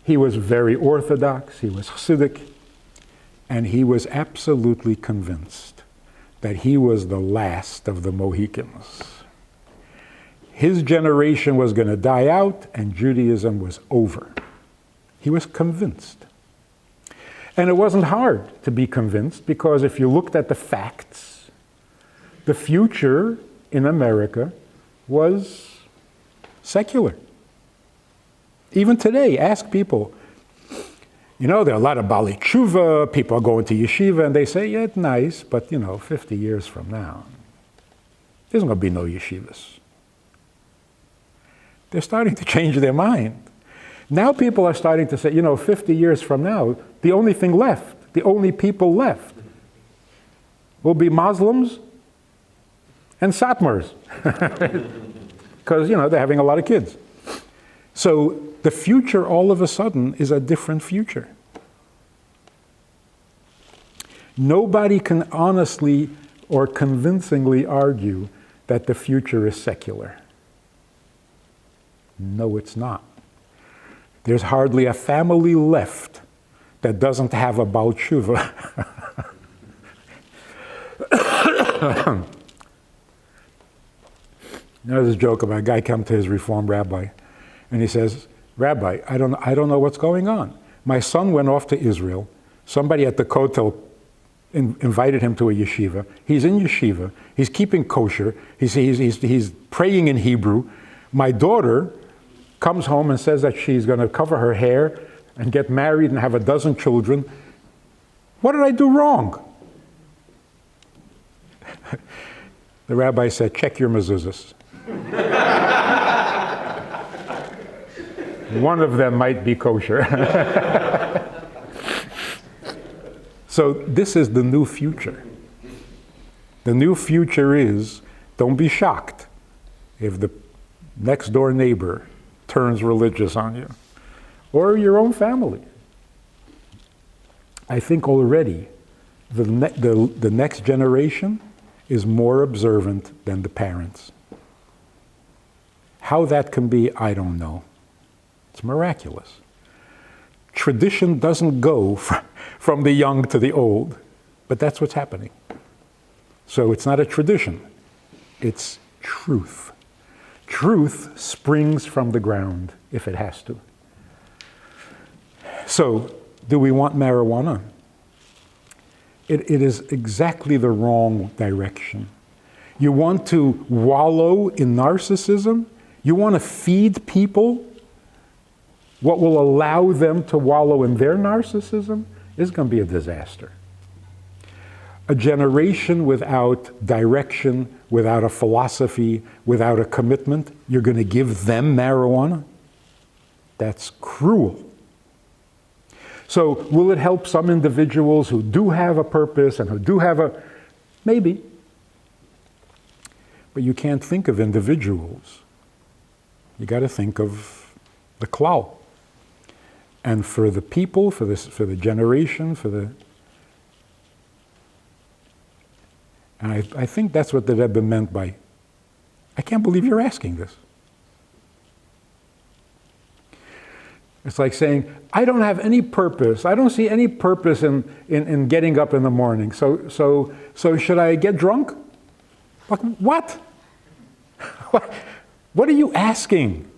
He was very Orthodox, he was Hasidic, and he was absolutely convinced that he was the last of the Mohicans. His generation was going to die out and Judaism was over. He was convinced. And it wasn't hard to be convinced, because if you looked at the facts, the future in America was secular. Even today, ask people, you know, there are a lot of Bali Tshuva, people are going to yeshiva, and they say, yeah, it's nice, but, 50 years from now, there's going to be no yeshivas. They're starting to change their mind. Now people are starting to say, 50 years from now, the only thing left, the only people left will be Muslims and Satmars. Because, they're having a lot of kids. So the future all of a sudden is a different future. Nobody can honestly or convincingly argue that the future is secular. No, it's not. There's hardly a family left that doesn't have a Baal Tshuva. There's a joke about a guy come to his Reform rabbi, and he says, Rabbi, I don't know what's going on. My son went off to Israel. Somebody at the Kotel invited him to a yeshiva. He's in yeshiva. He's keeping kosher. He's praying in Hebrew. My daughter comes home and says that she's going to cover her hair and get married and have a dozen children. What did I do wrong? The rabbi said, check your mezuzahs. One of them might be kosher. So this is the new future. The new future is, don't be shocked if the next door neighbor turns religious on you, or your own family. I think already the next generation is more observant than the parents. How that can be, I don't know. It's miraculous. Tradition doesn't go from the young to the old, but that's what's happening. So it's not a tradition, it's truth. Truth springs from the ground, if it has to. So, do we want marijuana? It is exactly the wrong direction. You want to wallow in narcissism? You want to feed people what will allow them to wallow in their narcissism? Is going to be a disaster. A generation without direction, without a philosophy, without a commitment, you're going to give them marijuana? That's cruel. So will it help some individuals who do have a purpose and who do have a... Maybe. But you can't think of individuals. You got to think of the klal. And for the people, for the generation, And I think that's what the Rebbe meant by, I can't believe you're asking this. It's like saying, I don't have any purpose. I don't see any purpose in getting up in the morning. So should I get drunk? Like, what? What are you asking?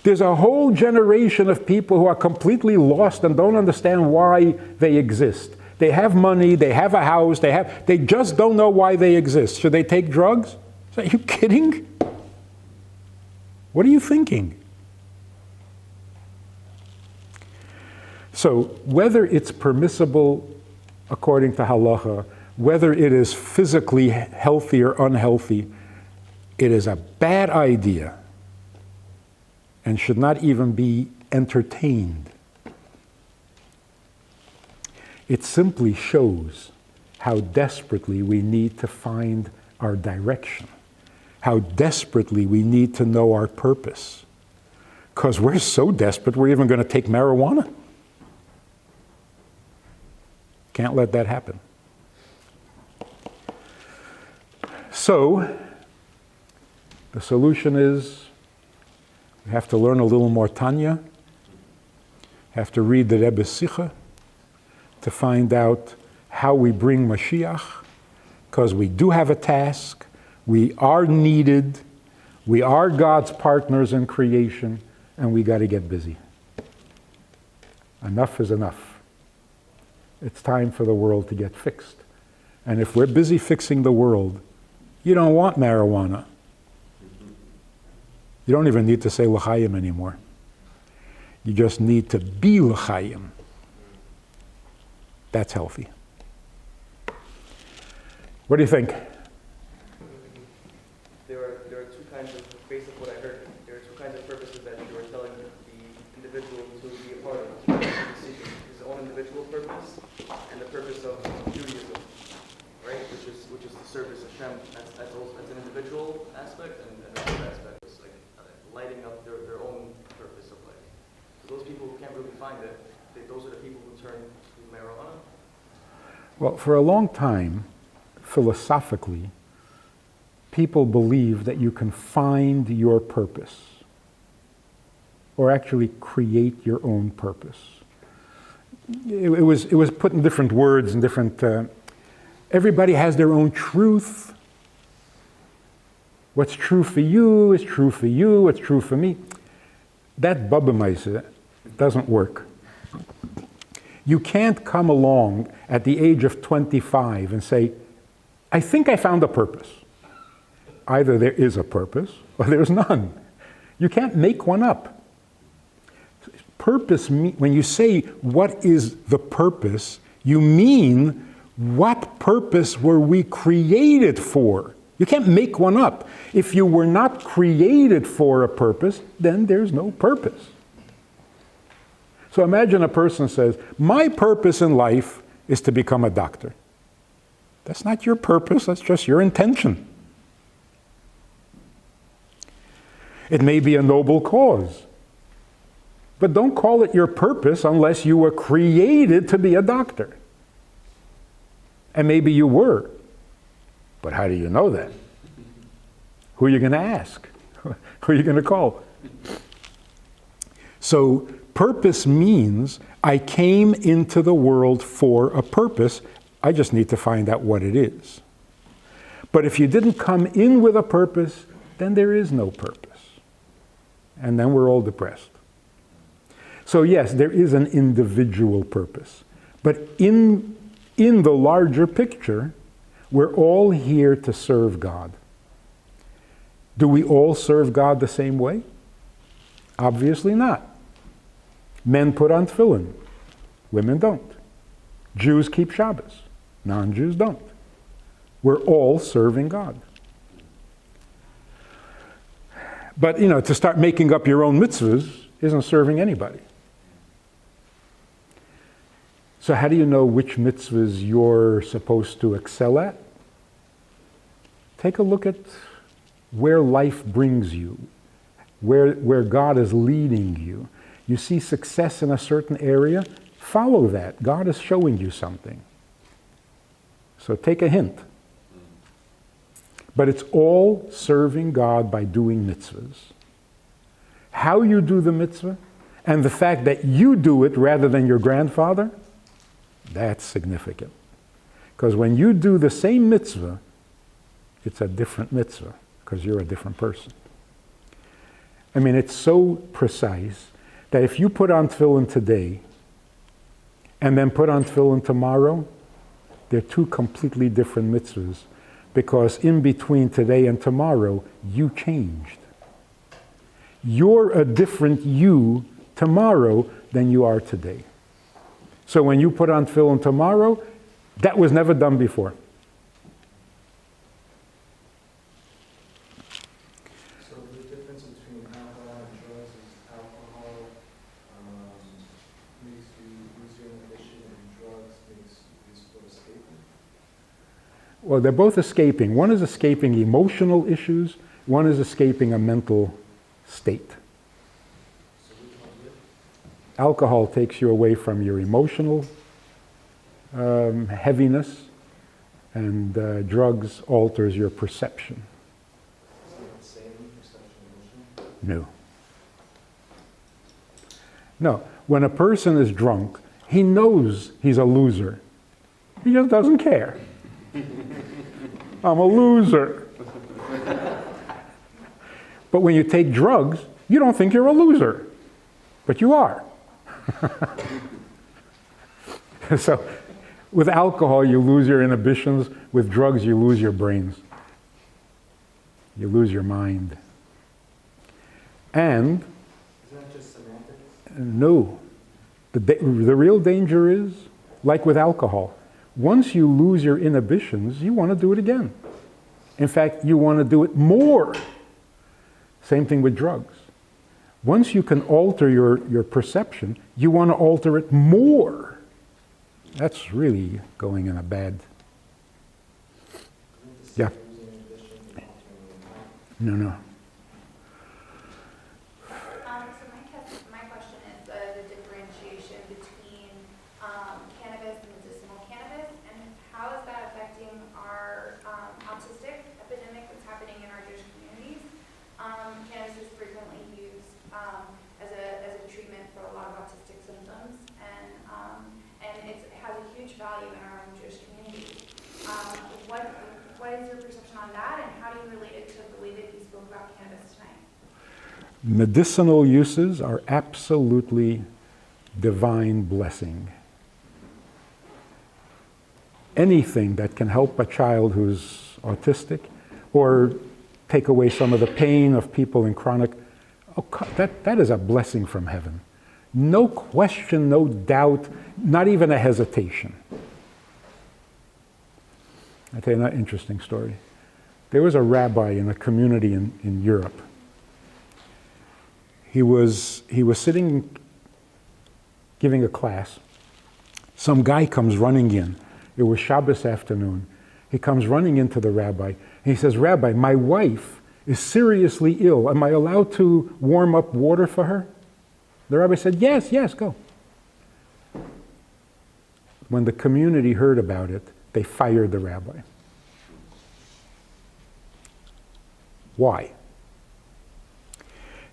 There's a whole generation of people who are completely lost and don't understand why they exist. They have money, they have a house, they just don't know why they exist. Should they take drugs? Are you kidding? What are you thinking? So whether it's permissible according to halacha, whether it is physically healthy or unhealthy, it is a bad idea and should not even be entertained. It simply shows how desperately we need to find our direction, how desperately we need to know our purpose. Because we're so desperate, we're even going to take marijuana. Can't let that happen. So, the solution is we have to learn a little more Tanya, have to read the Rebbe's Sikha to find out how we bring Mashiach, because we do have a task, we are needed, we are God's partners in creation, and we got to get busy. Enough is enough. It's time for the world to get fixed. And if we're busy fixing the world, you don't want marijuana. You don't even need to say l'chaim anymore. You just need to be l'chaim. That's healthy. What do you think? There are two kinds of, based on what I heard, there are two kinds of purposes that you were telling the individual to be a part of. Seeking his own individual purpose and the purpose of Judaism, right? Which is the service of Hashem. That's an individual aspect, and another aspect is like lighting up their own purpose of life. So those people who can't really find it, those are the people who turn to marijuana. Well, for a long time, philosophically, people believe that you can find your purpose, or actually create your own purpose. It was put in different words and different. Everybody has their own truth. What's true for you is true for you. What's true for me. That Bubbemeise doesn't work. You can't come along at the age of 25 and say, I think I found a purpose. Either there is a purpose or there's none. You can't make one up. Purpose, when you say what is the purpose, you mean what purpose were we created for? You can't make one up. If you were not created for a purpose, then there's no purpose. So imagine a person says, my purpose in life is to become a doctor. That's not your purpose, that's just your intention. It may be a noble cause, but don't call it your purpose unless you were created to be a doctor. And maybe you were, but how do you know that? Who are you going to ask? Who are you going to call? So purpose means I came into the world for a purpose. I just need to find out what it is. But if you didn't come in with a purpose, then there is no purpose. And then we're all depressed. So yes, there is an individual purpose. But in the larger picture, we're all here to serve God. Do we all serve God the same way? Obviously not. Men put on tefillin. Women don't. Jews keep Shabbos. Non-Jews don't. We're all serving God. But, to start making up your own mitzvahs isn't serving anybody. So how do you know which mitzvahs you're supposed to excel at? Take a look at where life brings you, where God is leading you. You see success in a certain area, follow that. God is showing you something. So take a hint. But it's all serving God by doing mitzvahs. how you do the mitzvah, and the fact that you do it rather than your grandfather, that's significant. Because when you do the same mitzvah, it's a different mitzvah, because you're a different person. I mean, it's so precise that if you put on tefillin today and then put on tefillin tomorrow, they're two completely different mitzvahs, because in between today and tomorrow, you changed. You're a different you tomorrow than you are today. So when you put on tefillin tomorrow, that was never done before. So the difference between alcohol and drugs is alcohol makes you lose your inhibition, and drugs makes you sort of escaping? Well, they're both escaping. One is escaping emotional issues, one is escaping a mental state. So which one's it? Alcohol takes you away from your emotional heaviness, and drugs alters your perception. Is it the same perception emotion? No. No. When a person is drunk, he knows he's a loser. He just doesn't care. I'm a loser. But when you take drugs, you don't think you're a loser. But you are. So, with alcohol, you lose your inhibitions. With drugs, you lose your brains. You lose your mind. And, Isn't that just semantics? no, the real danger is, like with alcohol, once you lose your inhibitions, you want to do it again. In fact, you want to do it more. Same thing with drugs. Once you can alter your perception, you want to alter it more. That's really going in a bad... Yeah. Losing inhibition and altering your mind. No, no. So my question is the differentiation between cannabis and medicinal cannabis, and how is that affecting our autistic epidemic that's happening in our Jewish communities? Cannabis is frequently used as a treatment for a lot of autistic symptoms, and it has a huge value in our own Jewish community. What is your perception on that, and how do you relate it to the way that you spoke about cannabis tonight? Medicinal uses are absolutely divine blessing. Anything that can help a child who's autistic or take away some of the pain of people in chronic, that is a blessing from heaven. No question, no doubt, not even a hesitation. I'll tell you an interesting story. There was a rabbi in a community in Europe. He was sitting giving a class. Some guy comes running in. It was Shabbos afternoon. He comes running into the rabbi. And he says, "Rabbi, my wife is seriously ill. Am I allowed to warm up water for her?" The rabbi said, yes, go. When the community heard about it, they fired the rabbi. Why?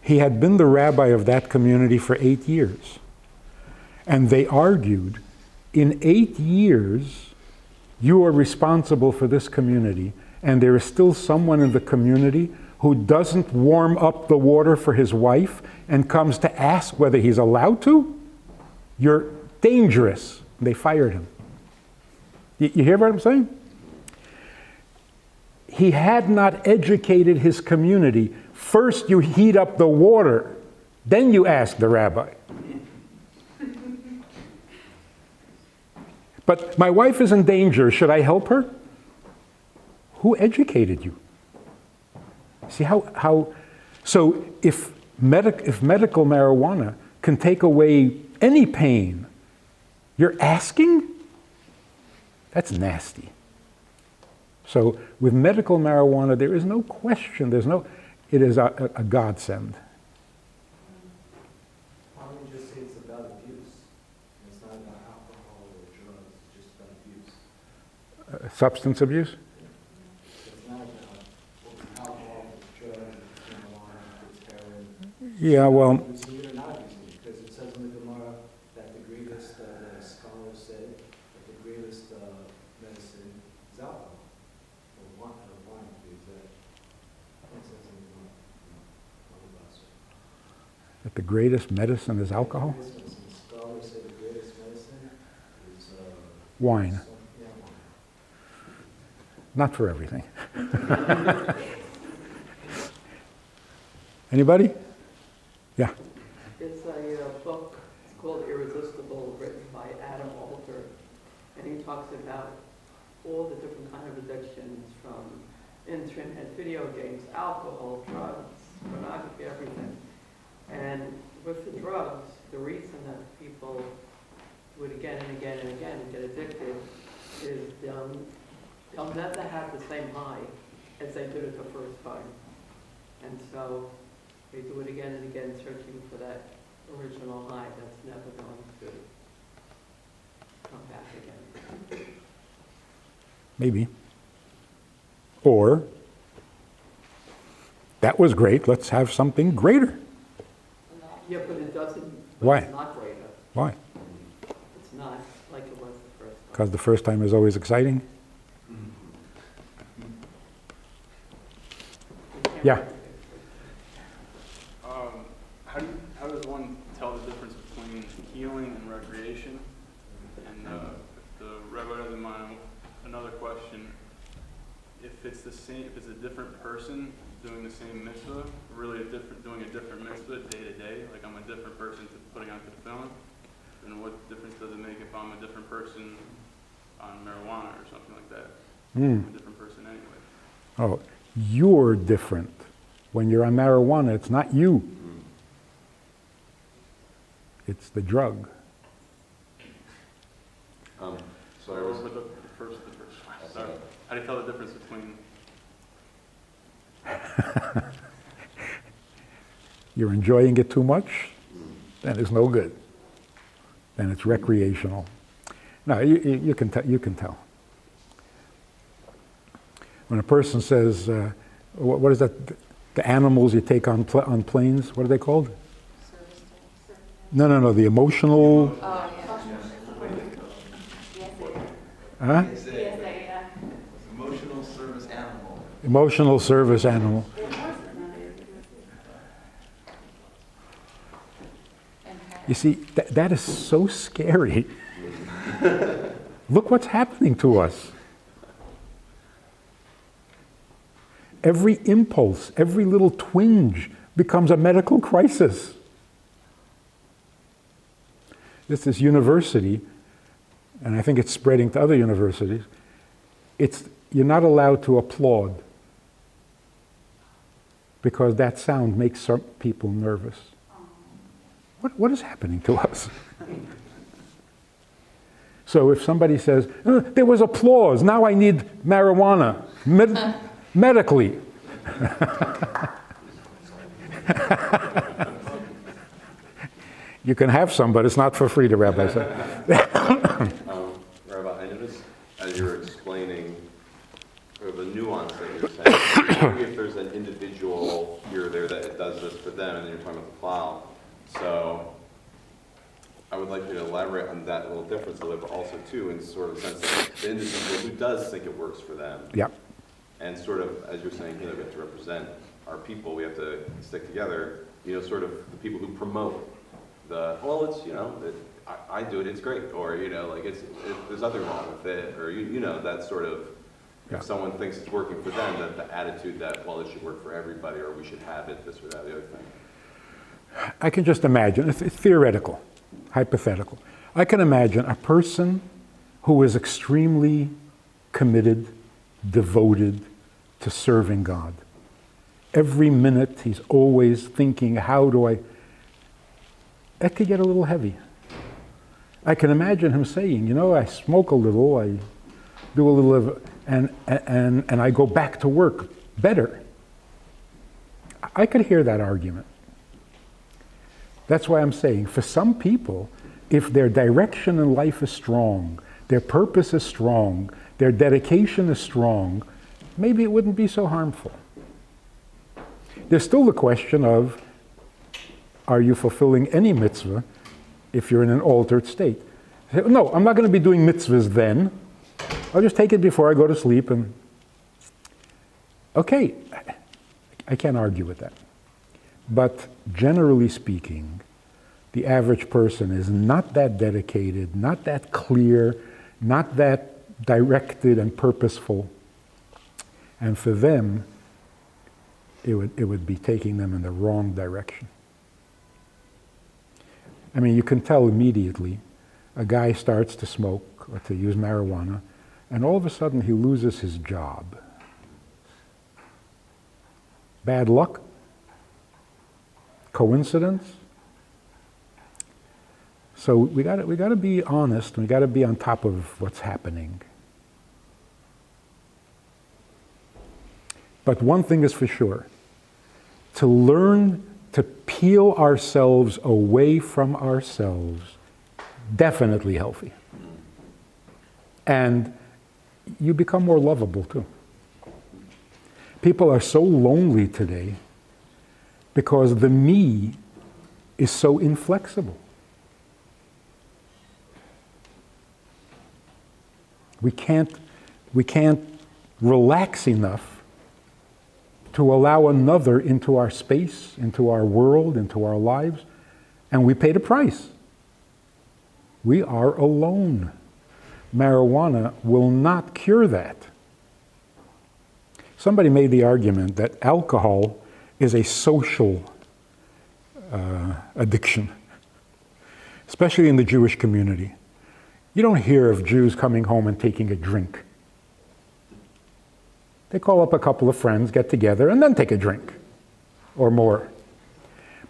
He had been the rabbi of that community for 8 years. And they argued, in 8 years, you are responsible for this community, and there is still someone in the community who doesn't warm up the water for his wife and comes to ask whether he's allowed to? You're dangerous. They fired him. You hear what I'm saying? He had not educated his community. First you heat up the water, then you ask the rabbi. But my wife is in danger, should I help her? Who educated you? See how so if medical marijuana can take away any pain, you're asking? That's nasty. So with medical marijuana, there is no question, it is a godsend. Why don't you just say it's about abuse? It's not about alcohol or drugs, it's just about abuse. Substance abuse? It's not about alcohol, it's drugs, it's marijuana, it's heroin. Yeah, well, So you're not using it, because it says in the Gemara that the greatest, the scholars say, that the greatest medicine is alcohol, or wine, to be exact. It says in the Gemara, that the greatest medicine is alcohol? The scholars say the greatest medicine is Wine. yeah, wine. Not for everything. Anybody? Yeah. It's a book, it's called Irresistible, written by Adam Alter, and he talks about all the different kind of addictions, from internet, video games, alcohol, drugs, pornography, everything. And with the drugs, the reason that people do it again and again and again and get addicted is they'll never have the same high as they did it the first time. And so they do it again and again, searching for that original high that's never going to come back again. Maybe. Or, that was great, let's have something greater. Yeah, but it doesn't, Why? it's not greater. Why? It's not like it was the first time. Because the first time is always exciting? You can't Yeah. replicate it. How does one tell the difference between healing and recreation? And if the Rabbi doesn't mind, another question: if it's the same, if it's a different person doing the same mitzvah, really doing a different mitzvah day to day, like I'm a different person putting on tefillin, then what difference does it make if I'm a different person on marijuana or something like that? I'm a different person anyway. Oh, you're different. When you're on marijuana, it's not you. It's the drug. So I was with the first. Sorry. How do you tell the difference between? You're enjoying it too much, then it's no good. Then it's recreational. No, you can tell. You can tell. When a person says, "What is that? The animals you take on planes? What are they called?" No. The emotional. Huh? Emotional service animal. Emotional service animal. You see, that is so scary. Look what's happening to us. Every impulse, every little twinge becomes a medical crisis. This is university, and I think it's spreading to other universities. You're not allowed to applaud because that sound makes some people nervous. What is happening to us? So if somebody says, there was applause, now I need marijuana, medically. You can have some, but it's not for free, the rabbi said. Rabbi, I noticed as you were explaining sort of the nuance that you're saying, maybe if there's an individual here or there that it does this for them, and then you're talking about the plow. So I would like you to elaborate on that little difference a little bit also too, in sort of the sense that the individual who does think it works for them. Yep. And sort of, as you're saying here, we have to represent our people, we have to stick together, sort of the people who promote it's, I do it, it's great, or, there's nothing wrong with it, or, that sort of, Yeah. if someone thinks it's working for them, that the attitude that, well, it should work for everybody, or we should have it, this or that, the other thing. I can just imagine, it's theoretical, hypothetical. I can imagine a person who is extremely committed, devoted to serving God. Every minute he's always thinking, that could get a little heavy. I can imagine him saying, I smoke a little, I do a little, and I go back to work better. I could hear that argument. That's why I'm saying, for some people, if their direction in life is strong, their purpose is strong, their dedication is strong, maybe it wouldn't be so harmful. There's still the question of, are you fulfilling any mitzvah if you're in an altered state? No, I'm not going to be doing mitzvahs then. I'll just take it before I go to sleep. And okay, I can't argue with that. But generally speaking, the average person is not that dedicated, not that clear, not that directed and purposeful. And for them, it would be taking them in the wrong direction. I mean, you can tell immediately a guy starts to smoke or to use marijuana, and all of a sudden he loses his job. Bad luck? Coincidence? So we got to be honest, and we got to be on top of what's happening. But one thing is for sure, to learn to peel ourselves away from ourselves, definitely healthy. And you become more lovable too. People are so lonely today because the me is so inflexible. We can't relax enough to allow another into our space, into our world, into our lives, and we pay the price. We are alone. Marijuana will not cure that. Somebody made the argument that alcohol is a social addiction, especially in the Jewish community. You don't hear of Jews coming home and taking a drink. They call up a couple of friends, get together, and then take a drink, or more.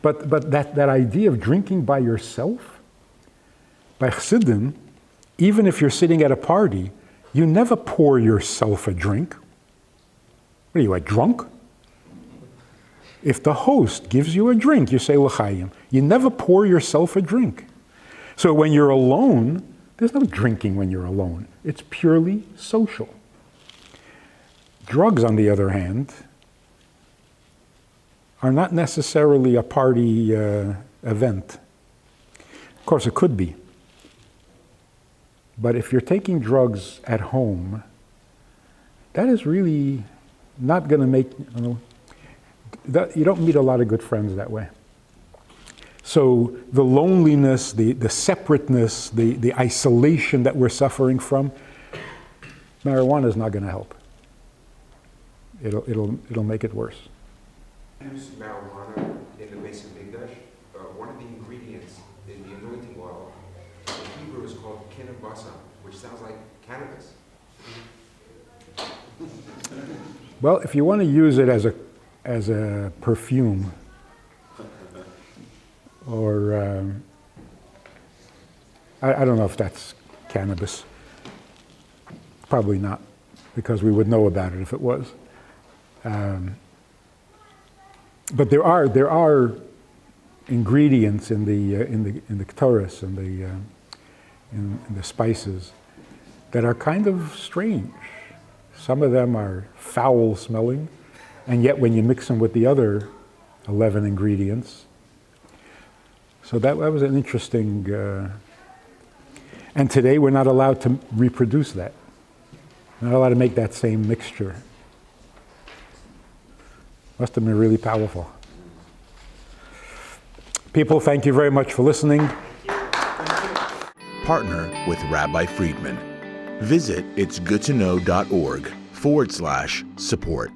But that idea of drinking by yourself, by Chassidim, even if you're sitting at a party, you never pour yourself a drink. What are you, a drunk? If the host gives you a drink, you say l'chaim. You never pour yourself a drink. So when you're alone, there's no drinking when you're alone. It's purely social. Drugs, on the other hand, are not necessarily a party event. Of course, it could be. But if you're taking drugs at home, that is really not going to make, you don't meet a lot of good friends that way. So the loneliness, the separateness, the isolation that we're suffering from, marijuana is not going to help. It'll make it worse. Use marijuana in the basic Mikdash. One of the ingredients in the anointing oil in Hebrew is called kinabasa, which sounds like cannabis. Well, if you want to use it as a perfume, or I don't know if that's cannabis. Probably not, because we would know about it if it was. But there are ingredients in the ketores and in the spices that are kind of strange. Some of them are foul smelling, and yet when you mix them with the other 11 ingredients, so that was an interesting. And today we're not allowed to reproduce that. We're not allowed to make that same mixture. Must have been really powerful. People, thank you very much for listening. Partner with Rabbi Friedman. Visit itsgoodtoknow.org/support.